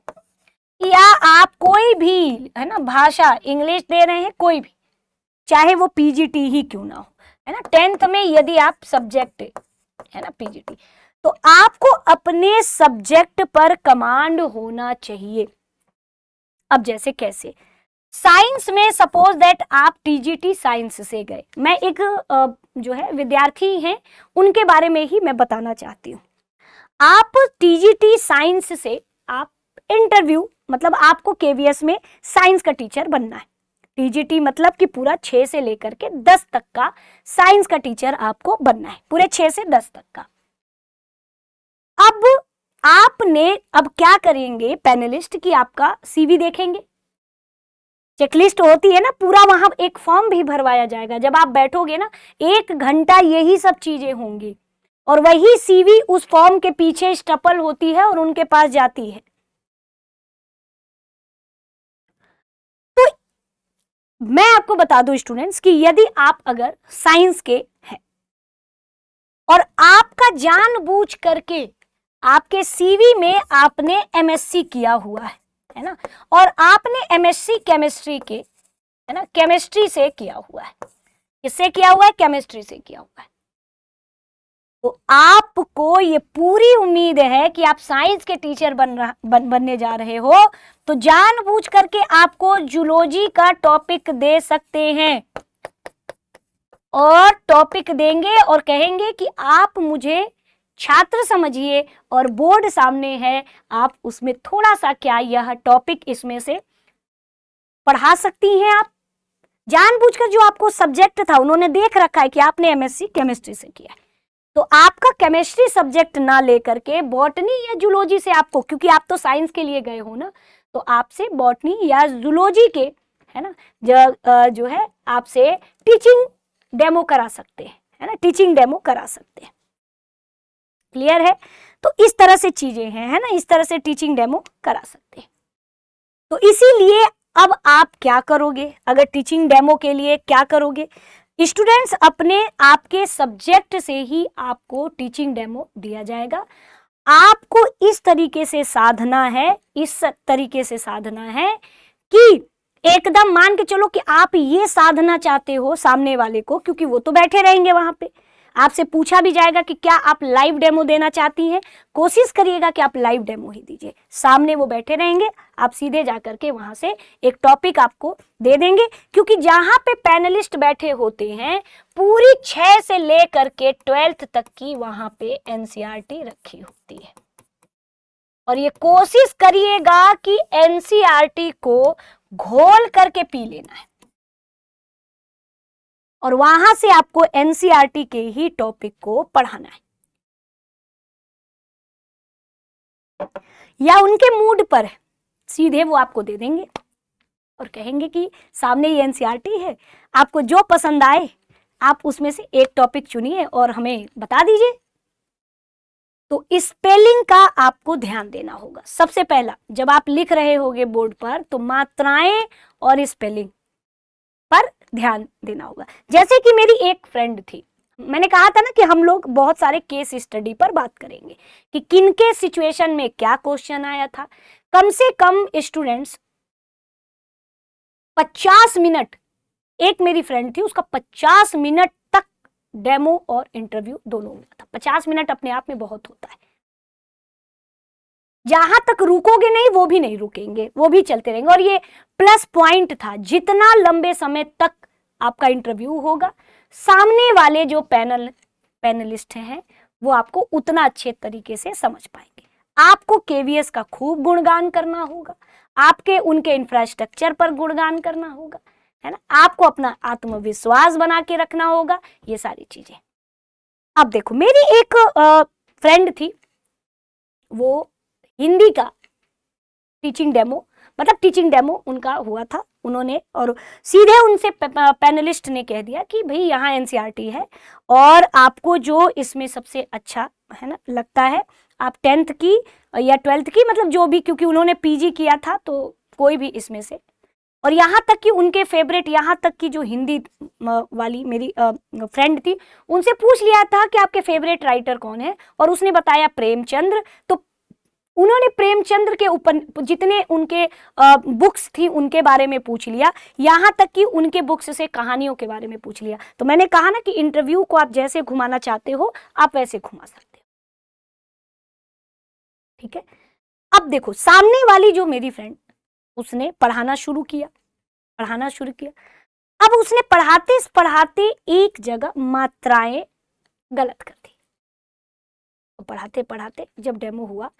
या आप कोई भी है ना भाषा इंग्लिश दे रहे हैं, कोई भी, चाहे वो पीजीटी ही क्यों ना हो, है ना, 10th में यदि आप सब्जेक्ट है ना पीजीटी, तो आपको अपने सब्जेक्ट पर कमांड होना चाहिए। अब जैसे कैसे, साइंस में सपोज दैट आप टीजीटी साइंस से गए, मैं एक जो है विद्यार्थी हैं उनके बारे में ही मैं बताना चाहती हूँ। आप टीजीटी साइंस से आप इंटरव्यू, मतलब आपको केवीएस में साइंस का टीचर बनना है, टीजीटी मतलब कि पूरा 6 से लेकर के 10 तक का साइंस का टीचर आपको बनना है, पूरे 6 से 10 तक का। अब आपने अब क्या करेंगे, पैनलिस्ट की आपका सीवी देखेंगे, चेकलिस्ट होती है ना, पूरा वहां एक फॉर्म भी भरवाया जाएगा, जब आप बैठोगे ना 1 घंटा यही सब चीजें होंगी, और वही सीवी उस फॉर्म के पीछे स्टपल होती है और उनके पास जाती है। तो मैं आपको बता दूं स्टूडेंट्स कि यदि आप अगर साइंस के हैं और आपका जानबूझ करके आपके सीवी में आपने एमएससी किया हुआ है ना, और आपने एमएससी केमिस्ट्री के, है ना, केमिस्ट्री से किया हुआ है, किससे किया हुआ है, केमिस्ट्री से किया हुआ है, तो आपको ये पूरी उम्मीद है कि आप साइंस के टीचर बनने जा रहे हो, तो जानबूझ करके आपको जूलॉजी का टॉपिक दे सकते हैं, और टॉपिक देंगे और कहेंगे कि आप मुझे छात्र समझिए और बोर्ड सामने है, आप उसमें थोड़ा सा क्या यह टॉपिक इसमें से पढ़ा सकती हैं। आप जानबूझकर जो आपको सब्जेक्ट था, उन्होंने देख रखा है कि आपने एमएससी केमिस्ट्री से किया है, तो आपका केमिस्ट्री सब्जेक्ट ना लेकर के बॉटनी या जूलॉजी से आपको, क्योंकि आप तो साइंस के लिए गए हो ना, तो आपसे बॉटनी या जूलॉजी के, है ना, जो है आपसे टीचिंग डेमो करा सकते हैं, है ना, टीचिंग डेमो करा सकते हैं। क्लियर है? तो इस तरह से चीजें हैं, है ना, इस तरह से टीचिंग डेमो करा सकते हैं। तो इसीलिए अब आप क्या करोगे, अगर टीचिंग डेमो के लिए क्या करोगे, स्टूडेंट्स अपने आपके सब्जेक्ट से ही आपको टीचिंग डेमो दिया जाएगा। आपको इस तरीके से साधना है, इस तरीके से साधना है कि एकदम मान के चलो कि आप ये साधना चाहते हो सामने वाले को, क्योंकि वो तो बैठे रहेंगे वहां पे, आपसे पूछा भी जाएगा कि क्या आप लाइव डेमो देना चाहती हैं, कोशिश करिएगा कि आप लाइव डेमो ही दीजिए। सामने वो बैठे रहेंगे, आप सीधे जाकर के वहां से एक टॉपिक आपको दे देंगे, क्योंकि जहां पे पैनलिस्ट बैठे होते हैं पूरी 6 से लेकर के 12th तक की वहां पे एनसीईआरटी रखी होती है। और ये कोशिश करिएगा कि एनसीईआरटी को घोल करके पी लेना है, और वहां से आपको एनसीईआरटी के ही टॉपिक को पढ़ाना है, या उनके मूड पर सीधे वो आपको दे देंगे और कहेंगे कि सामने ये एनसीईआरटी है, आपको जो पसंद आए आप उसमें से एक टॉपिक चुनिए और हमें बता दीजिए। तो स्पेलिंग का आपको ध्यान देना होगा। सबसे पहला, जब आप लिख रहे होगे बोर्ड पर, तो मात्राएं और स्पेलिंग पर ध्यान देना होगा। जैसे कि मेरी एक फ्रेंड थी, मैंने कहा था ना कि हम लोग बहुत सारे केस स्टडी पर बात करेंगे कि किनके सिचुएशन में क्या क्वेश्चन आया था। कम से कम स्टूडेंट्स 50 मिनट, एक मेरी फ्रेंड थी, उसका 50 मिनट तक डेमो और इंटरव्यू दोनों हुआ था। 50 मिनट अपने आप में बहुत होता है। जहां तक रुकोगे नहीं वो भी नहीं रुकेंगे, वो भी चलते रहेंगे। और ये प्लस पॉइंट था, जितना लंबे समय तक आपका इंटरव्यू होगा, सामने वाले जो पैनलिस्ट हैं वो आपको उतना अच्छे तरीके से समझ पाएंगे। आपको केवीएस का खूब गुणगान करना होगा, आपके उनके इंफ्रास्ट्रक्चर पर गुणगान करना होगा, है ना, आपको अपना आत्मविश्वास बना के रखना होगा, ये सारी चीजें। अब देखो, मेरी एक फ्रेंड थी, वो हिंदी का टीचिंग डेमो, मतलब टीचिंग डेमो उनका हुआ था, उन्होंने, और सीधे उनसे पैनलिस्ट ने कह दिया कि भाई यहाँ एनसीईआरटी है और आपको जो इसमें सबसे अच्छा, है ना, लगता है, आप 10th की या 12th की, मतलब जो भी, क्योंकि उन्होंने पीजी किया था तो कोई भी इसमें से, और यहाँ तक कि उनके फेवरेट, यहाँ तक कि जो हिंदी वाली मेरी फ्रेंड थी, उनसे पूछ लिया था कि आपके फेवरेट राइटर कौन है, और उसने बताया प्रेमचंद्र। तो उन्होंने प्रेमचंद्र के ऊपर जितने उनके बुक्स थी उनके बारे में पूछ लिया, यहाँ तक कि उनके बुक्स से कहानियों के बारे में पूछ लिया। तो मैंने कहा ना कि इंटरव्यू को आप जैसे घुमाना चाहते हो आप वैसे घुमा सकते हो, ठीक है। अब देखो, सामने वाली जो मेरी फ्रेंड, उसने पढ़ाना शुरू किया। अब उसने पढ़ाते पढ़ाते एक जगह मात्राएं गलत कर दी। तो पढ़ाते पढ़ाते जब डेमो हुआ,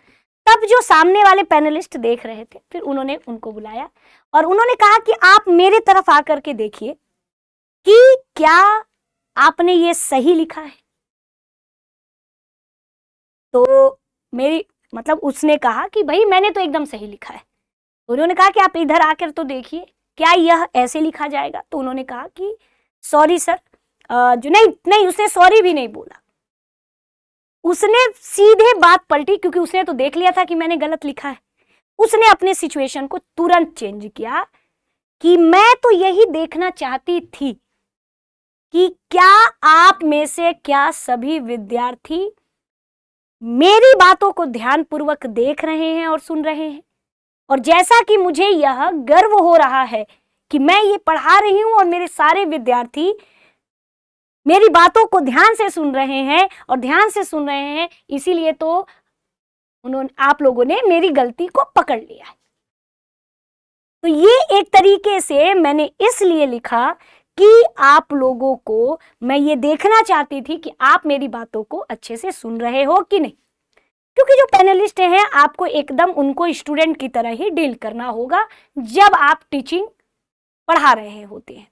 तब जो सामने वाले पैनलिस्ट देख रहे थे, फिर उन्होंने उनको बुलाया और उन्होंने कहा कि आप मेरे तरफ आकर के देखिए कि क्या आपने ये सही लिखा है। तो मेरी, मतलब उसने कहा कि भाई मैंने तो एकदम सही लिखा है। तो उन्होंने कहा कि आप इधर आकर तो देखिए, क्या यह ऐसे लिखा जाएगा। तो उन्होंने कहा कि सॉरी सर, जो नहीं, उसने सॉरी भी नहीं बोला, उसने सीधे बात पलटी, क्योंकि उसने तो देख लिया था कि मैंने गलत लिखा है। उसने अपने सिचुएशन को तुरंत चेंज किया कि मैं तो यही देखना चाहती थी कि क्या आप में से क्या सभी विद्यार्थी मेरी बातों को ध्यानपूर्वक देख रहे हैं और सुन रहे हैं। और जैसा कि मुझे यह गर्व हो रहा है कि मैं ये पढ़ा रही हूं और मेरे सारे विद्यार्थी मेरी बातों को ध्यान से सुन रहे हैं और ध्यान से सुन रहे हैं, इसीलिए तो आप लोगों ने मेरी गलती को पकड़ लिया है। तो ये एक तरीके से मैंने इसलिए लिखा कि आप लोगों को मैं ये देखना चाहती थी कि आप मेरी बातों को अच्छे से सुन रहे हो कि नहीं, क्योंकि जो पैनलिस्ट हैं आपको एकदम उनको स्टूडेंट की तरह ही डील करना होगा जब आप टीचिंग पढ़ा रहे होते हैं।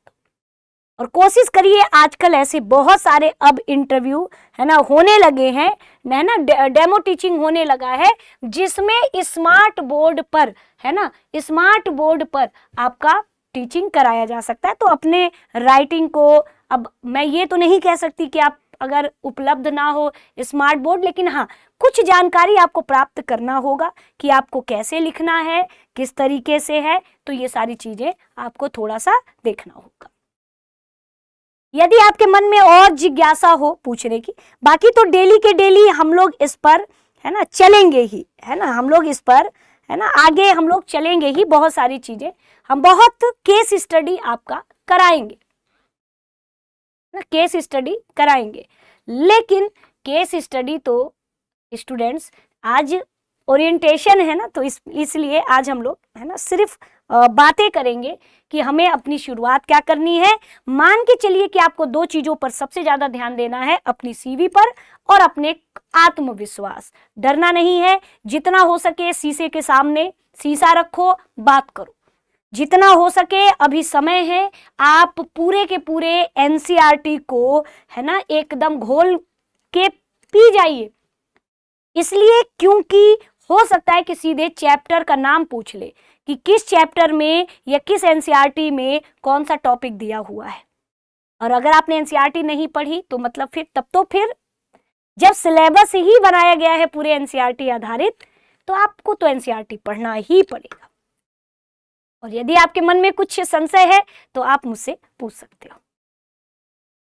और कोशिश करिए, आजकल ऐसे बहुत सारे अब इंटरव्यू है ना होने लगे हैं, है ना, डेमो टीचिंग होने लगा है, जिसमें स्मार्ट बोर्ड पर, है ना, स्मार्ट बोर्ड पर आपका टीचिंग कराया जा सकता है। तो अपने राइटिंग को, अब मैं ये तो नहीं कह सकती कि आप अगर उपलब्ध ना हो स्मार्ट बोर्ड, लेकिन हाँ कुछ जानकारी आपको प्राप्त करना होगा कि आपको कैसे लिखना है, किस तरीके से है, तो ये सारी चीजें आपको थोड़ा सा देखना होगा। यदि आपके मन में और जिज्ञासा हो पूछने की, बाकी तो डेली के डेली हम लोग इस पर, है ना, चलेंगे ही, है ना, हम लोग इस पर, है ना, आगे हम लोग चलेंगे ही। बहुत सारी चीजें हम बहुत केस स्टडी आपका कराएंगे, केस स्टडी कराएंगे, लेकिन केस स्टडी तो स्टूडेंट्स आज ओरिएंटेशन है ना, तो इसलिए आज हम लोग, है ना, सिर्फ बातें करेंगे कि हमें अपनी शुरुआत क्या करनी है। मान के चलिए कि आपको दो चीजों पर सबसे ज्यादा ध्यान देना है, अपनी सीवी पर और अपने आत्मविश्वास। डरना नहीं है, जितना हो सके शीशे के सामने शीशा रखो, बात करो, जितना हो सके अभी समय है, आप पूरे के पूरे एनसीईआरटी को, है ना, एकदम घोल के पी जाइए। इसलिए क्योंकि हो सकता है कि सीधे चैप्टर का नाम पूछ ले कि किस चैप्टर में या किस एनसीईआरटी में कौन सा टॉपिक दिया हुआ है। और अगर आपने एनसीईआरटी नहीं पढ़ी तो मतलब फिर तब तो फिर जब सिलेबस ही बनाया गया है पूरे एनसीईआरटी आधारित, तो आपको तो एनसीईआरटी पढ़ना ही पड़ेगा। और यदि आपके मन में कुछ संशय है तो आप मुझसे पूछ सकते हो।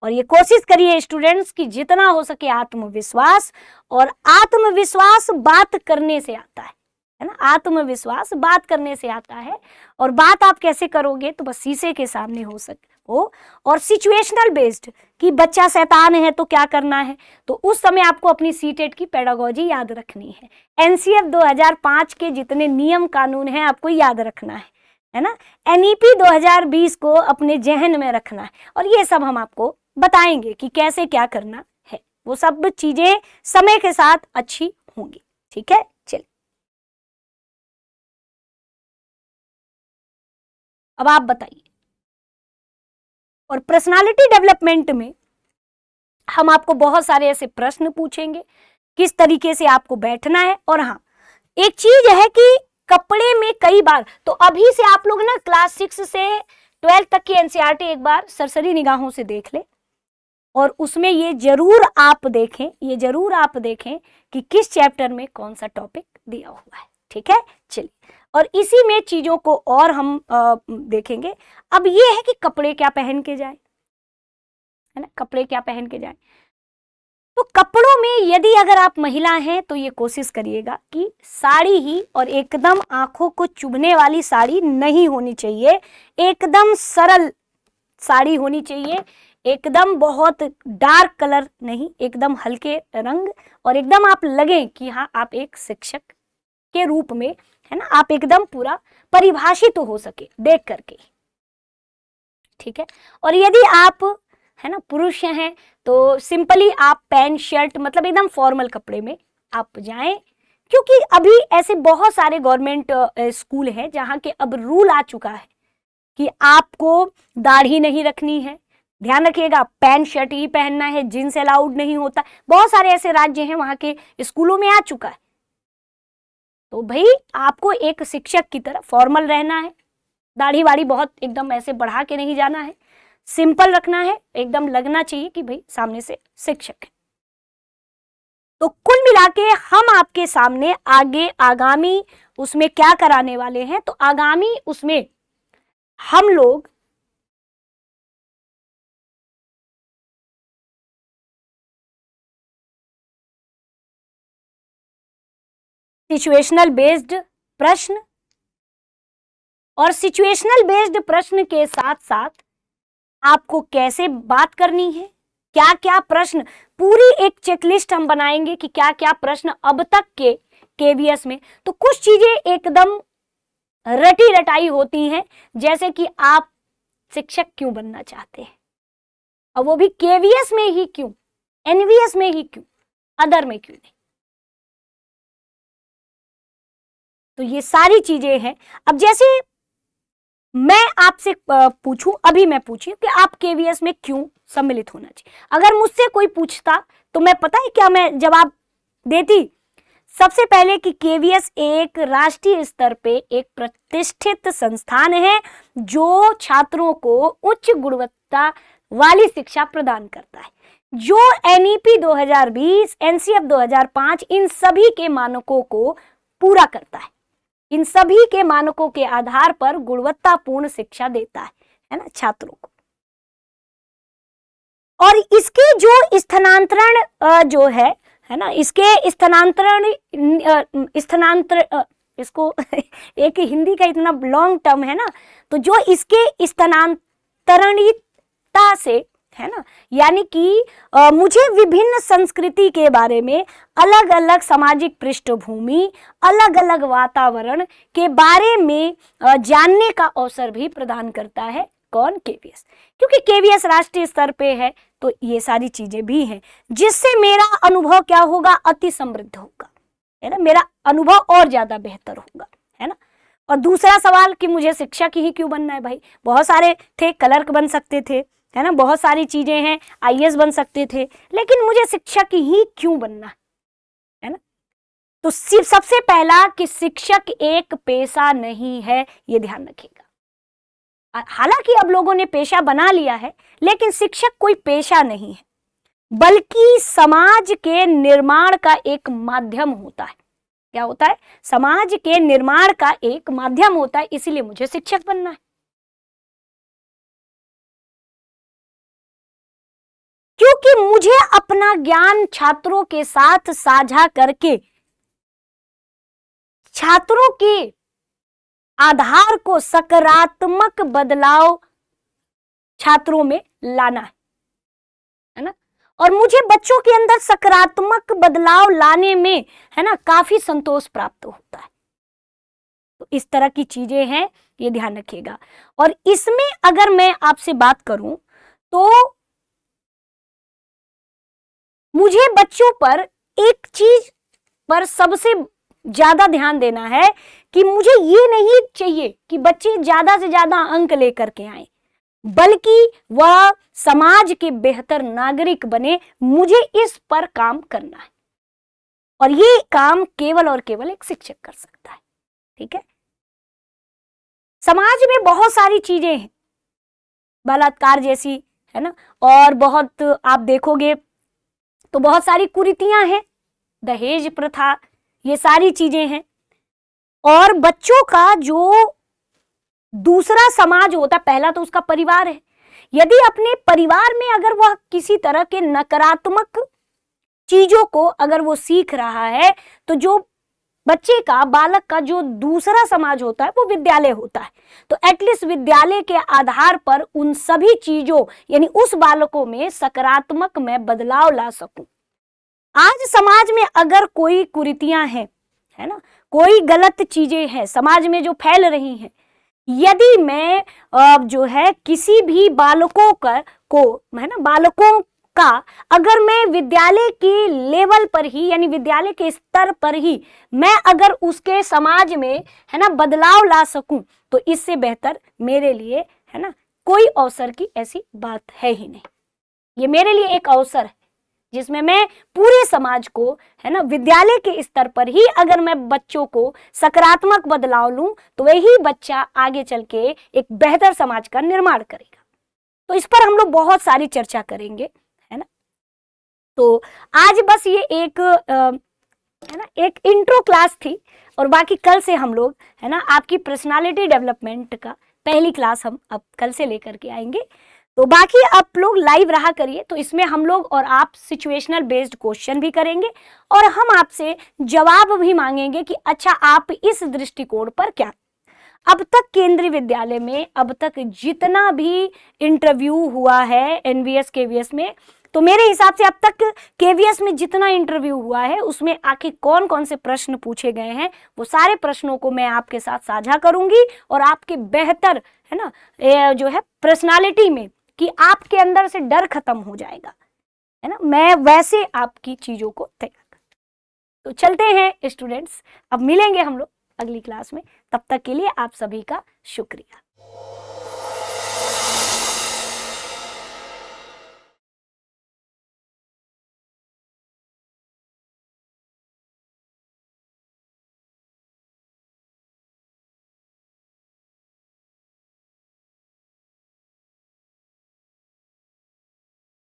और ये कोशिश करिए स्टूडेंट्स कि जितना हो सके आत्मविश्वास, और आत्मविश्वास बात करने से आता है ना, आत्मविश्वास बात करने से आता है। और बात आप कैसे करोगे, तो बस शीशे के सामने हो और सिचुएशनल बेस्ड कि बच्चा शैतान है तो क्या करना है, तो उस समय आपको अपनी सीटेट की पेडागोजी याद रखनी है। एनसीएफ 2005 के जितने नियम कानून हैं आपको याद रखना है ना, एनईपी 2020 को अपने जहन में रखना है, और ये सब हम आपको बताएंगे कि कैसे क्या करना है। वो सब चीजें समय के साथ अच्छी होंगी, ठीक है। चलिए अब आप बताइए। और पर्सनालिटी डेवलपमेंट में हम आपको बहुत सारे ऐसे प्रश्न पूछेंगे, किस तरीके से आपको बैठना है। और हाँ, एक चीज है कि कपड़े में कई बार, तो अभी से आप लोग ना क्लास 6 से 12 तक की एनसीईआरटी एक बार सरसरी निगाहों से देख ले, और उसमें ये जरूर आप देखें कि किस चैप्टर में कौन सा टॉपिक दिया हुआ है, ठीक है। चलिए, और इसी में चीजों को और हम देखेंगे। अब ये है कि कपड़े क्या पहन के जाए, है ना, कपड़े क्या पहन के जाए। तो कपड़ों में यदि अगर आप महिला हैं तो ये कोशिश करिएगा कि साड़ी ही, और एकदम आंखों को चुभने वाली साड़ी नहीं होनी चाहिए, एकदम सरल साड़ी होनी चाहिए, एकदम बहुत डार्क कलर नहीं, एकदम हल्के रंग, और एकदम आप लगे कि हाँ आप एक शिक्षक के रूप में, है ना, आप एकदम पूरा परिभाषित हो सके देख करके, ठीक है। और यदि आप, है ना, पुरुष हैं तो सिंपली आप पैंट शर्ट, मतलब एकदम फॉर्मल कपड़े में आप जाएं, क्योंकि अभी ऐसे बहुत सारे गवर्नमेंट स्कूल हैं जहां के अब रूल आ चुका है कि आपको दाढ़ी नहीं रखनी है, ध्यान रखिएगा, पैंट शर्ट ही पहनना है, जींस अलाउड नहीं होता। बहुत सारे ऐसे राज्य हैं वहां के स्कूलों में आ चुका है। तो भाई आपको एक शिक्षक की तरह फॉर्मल रहना है, दाढ़ी वाड़ी बहुत एकदम ऐसे बढ़ा के नहीं जाना है, सिंपल रखना है, एकदम लगना चाहिए कि भाई सामने से शिक्षक है। तो कुल मिला के हम आपके सामने आगे आगामी उसमें क्या कराने वाले हैं, तो आगामी उसमें हम लोग सिचुएशनल बेस्ड प्रश्न, और सिचुएशनल बेस्ड प्रश्न के साथ साथ आपको कैसे बात करनी है, क्या क्या प्रश्न, पूरी एक चेकलिस्ट हम बनाएंगे कि क्या क्या प्रश्न अब तक के केवीएस में। तो कुछ चीजें एकदम रटी रटाई होती हैं, जैसे कि आप शिक्षक क्यों बनना चाहते हैं, और वो भी केवीएस में ही क्यों, एनवीएस में ही क्यों, अदर में क्यों नहीं। तो ये सारी चीजें हैं। अब जैसे मैं आपसे पूछूं, अभी मैं पूछी कि आप केवीएस में क्यों सम्मिलित होना चाहिए, अगर मुझसे कोई पूछता तो मैं पता है क्या मैं जवाब देती, सबसे पहले कि केवीएस एक राष्ट्रीय स्तर पे एक प्रतिष्ठित संस्थान है जो छात्रों को उच्च गुणवत्ता वाली शिक्षा प्रदान करता है, जो एनईपी 2020, एनसीएफ 2005 इन सभी के मानकों को पूरा करता है, इन सभी के मानकों के आधार पर गुणवत्तापूर्ण शिक्षा देता है ना छात्रों को। और इसके जो स्थानांतरण जो है ना, इसके स्थानांतरण इसको एक हिंदी का इतना लॉन्ग टर्म है ना, तो जो इसके स्थानांतरणिता से है ना, यानी कि मुझे विभिन्न संस्कृति के बारे में, अलग अलग सामाजिक पृष्ठभूमि, अलग अलग वातावरण के बारे में जानने का अवसर भी प्रदान करता है। कौन? केवीएस। क्योंकि केवीएस राष्ट्रीय स्तर पे है तो ये सारी चीजें भी हैं जिससे मेरा अनुभव क्या होगा, अति समृद्ध होगा, है ना, मेरा अनुभव और ज्यादा बेहतर होगा, है ना। और दूसरा सवाल कि मुझे शिक्षक ही क्यों बनना है, भाई बहुत सारे थे, क्लर्क बन सकते थे, है ना, बहुत सारी चीजें हैं, आईएएस बन सकते थे, लेकिन मुझे शिक्षक ही क्यों बनना है ना। तो सबसे पहला कि शिक्षक एक पेशा नहीं है, ये ध्यान रखिएगा। हालांकि अब लोगों ने पेशा बना लिया है, लेकिन शिक्षक कोई पेशा नहीं है, बल्कि समाज के निर्माण का एक माध्यम होता है। क्या होता है? समाज के निर्माण का एक माध्यम होता है, इसीलिए मुझे शिक्षक बनना है। क्योंकि मुझे अपना ज्ञान छात्रों के साथ साझा करके छात्रों के आधार को सकारात्मक बदलाव छात्रों में लाना है ना, और मुझे बच्चों के अंदर सकारात्मक बदलाव लाने में, है ना, काफी संतोष प्राप्त होता है। तो इस तरह की चीजें हैं, ये ध्यान रखिएगा। और इसमें अगर मैं आपसे बात करूं तो मुझे बच्चों पर एक चीज पर सबसे ज्यादा ध्यान देना है कि मुझे ये नहीं चाहिए कि बच्चे ज्यादा से ज्यादा अंक लेकर के आए, बल्कि वह समाज के बेहतर नागरिक बने। मुझे इस पर काम करना है, और ये काम केवल और केवल एक शिक्षक कर सकता है। ठीक है। समाज में बहुत सारी चीजें हैं, बलात्कार जैसी, है ना, और बहुत आप देखोगे तो बहुत सारी कुरीतियां हैं, दहेज प्रथा, ये सारी चीजें हैं। और बच्चों का जो दूसरा समाज होता है, पहला तो उसका परिवार है। यदि अपने परिवार में अगर वह किसी तरह के नकारात्मक चीजों को अगर वो सीख रहा है, तो जो बच्चे का, बालक का जो दूसरा समाज होता है वो विद्यालय होता है। तो एटलीस्ट विद्यालय के आधार पर उन सभी चीजों, यानी उस बालकों में सकारात्मक मैं बदलाव ला सकूं। आज समाज में अगर कोई कुरीतियां हैं, है ना, कोई गलत चीजें हैं समाज में जो फैल रही हैं, यदि मैं जो है किसी भी बालकों को, है ना, बालकों का अगर मैं विद्यालय के लेवल पर ही, यानी विद्यालय के स्तर पर ही मैं अगर उसके समाज में, है ना, बदलाव ला सकूं, तो इससे बेहतर मेरे लिए, है ना, कोई अवसर की ऐसी बात है ही नहीं। ये मेरे लिए एक अवसर है जिसमें मैं पूरे समाज को, है ना, विद्यालय के स्तर पर ही अगर मैं बच्चों को सकारात्मक बदलाव लूं, तो वही बच्चा आगे चल के एक बेहतर समाज का निर्माण करेगा। तो इस पर हम लोग बहुत सारी चर्चा करेंगे, है ना। तो आज बस ये एक है ना, एक इंट्रो क्लास थी, और बाकी कल से हम लोग, है ना, आपकी पर्सनालिटी डेवलपमेंट का पहली क्लास हम अब कल से लेकर के आएंगे। तो बाकी आप लोग लाइव रहा करिए, तो इसमें हम लोग और आप सिचुएशनल बेस्ड क्वेश्चन भी करेंगे, और हम आपसे जवाब भी मांगेंगे कि अच्छा आप इस दृष्टिकोण पर क्या। अब तक केंद्रीय विद्यालय में अब तक जितना भी इंटरव्यू हुआ है एनवीएस केवीएस में, तो मेरे हिसाब से अब तक केवीएस में जितना इंटरव्यू हुआ है उसमें आखिर कौन कौन से प्रश्न पूछे गए हैं, वो सारे प्रश्नों को मैं आपके साथ साझा करूंगी और आपके बेहतर, है ना, जो है पर्सनालिटी में, कि आपके अंदर से डर खत्म हो जाएगा, है ना, मैं वैसे आपकी चीजों को तैयार। तो चलते हैं स्टूडेंट्स, अब मिलेंगे हम लोग अगली क्लास में, तब तक के लिए आप सभी का शुक्रिया।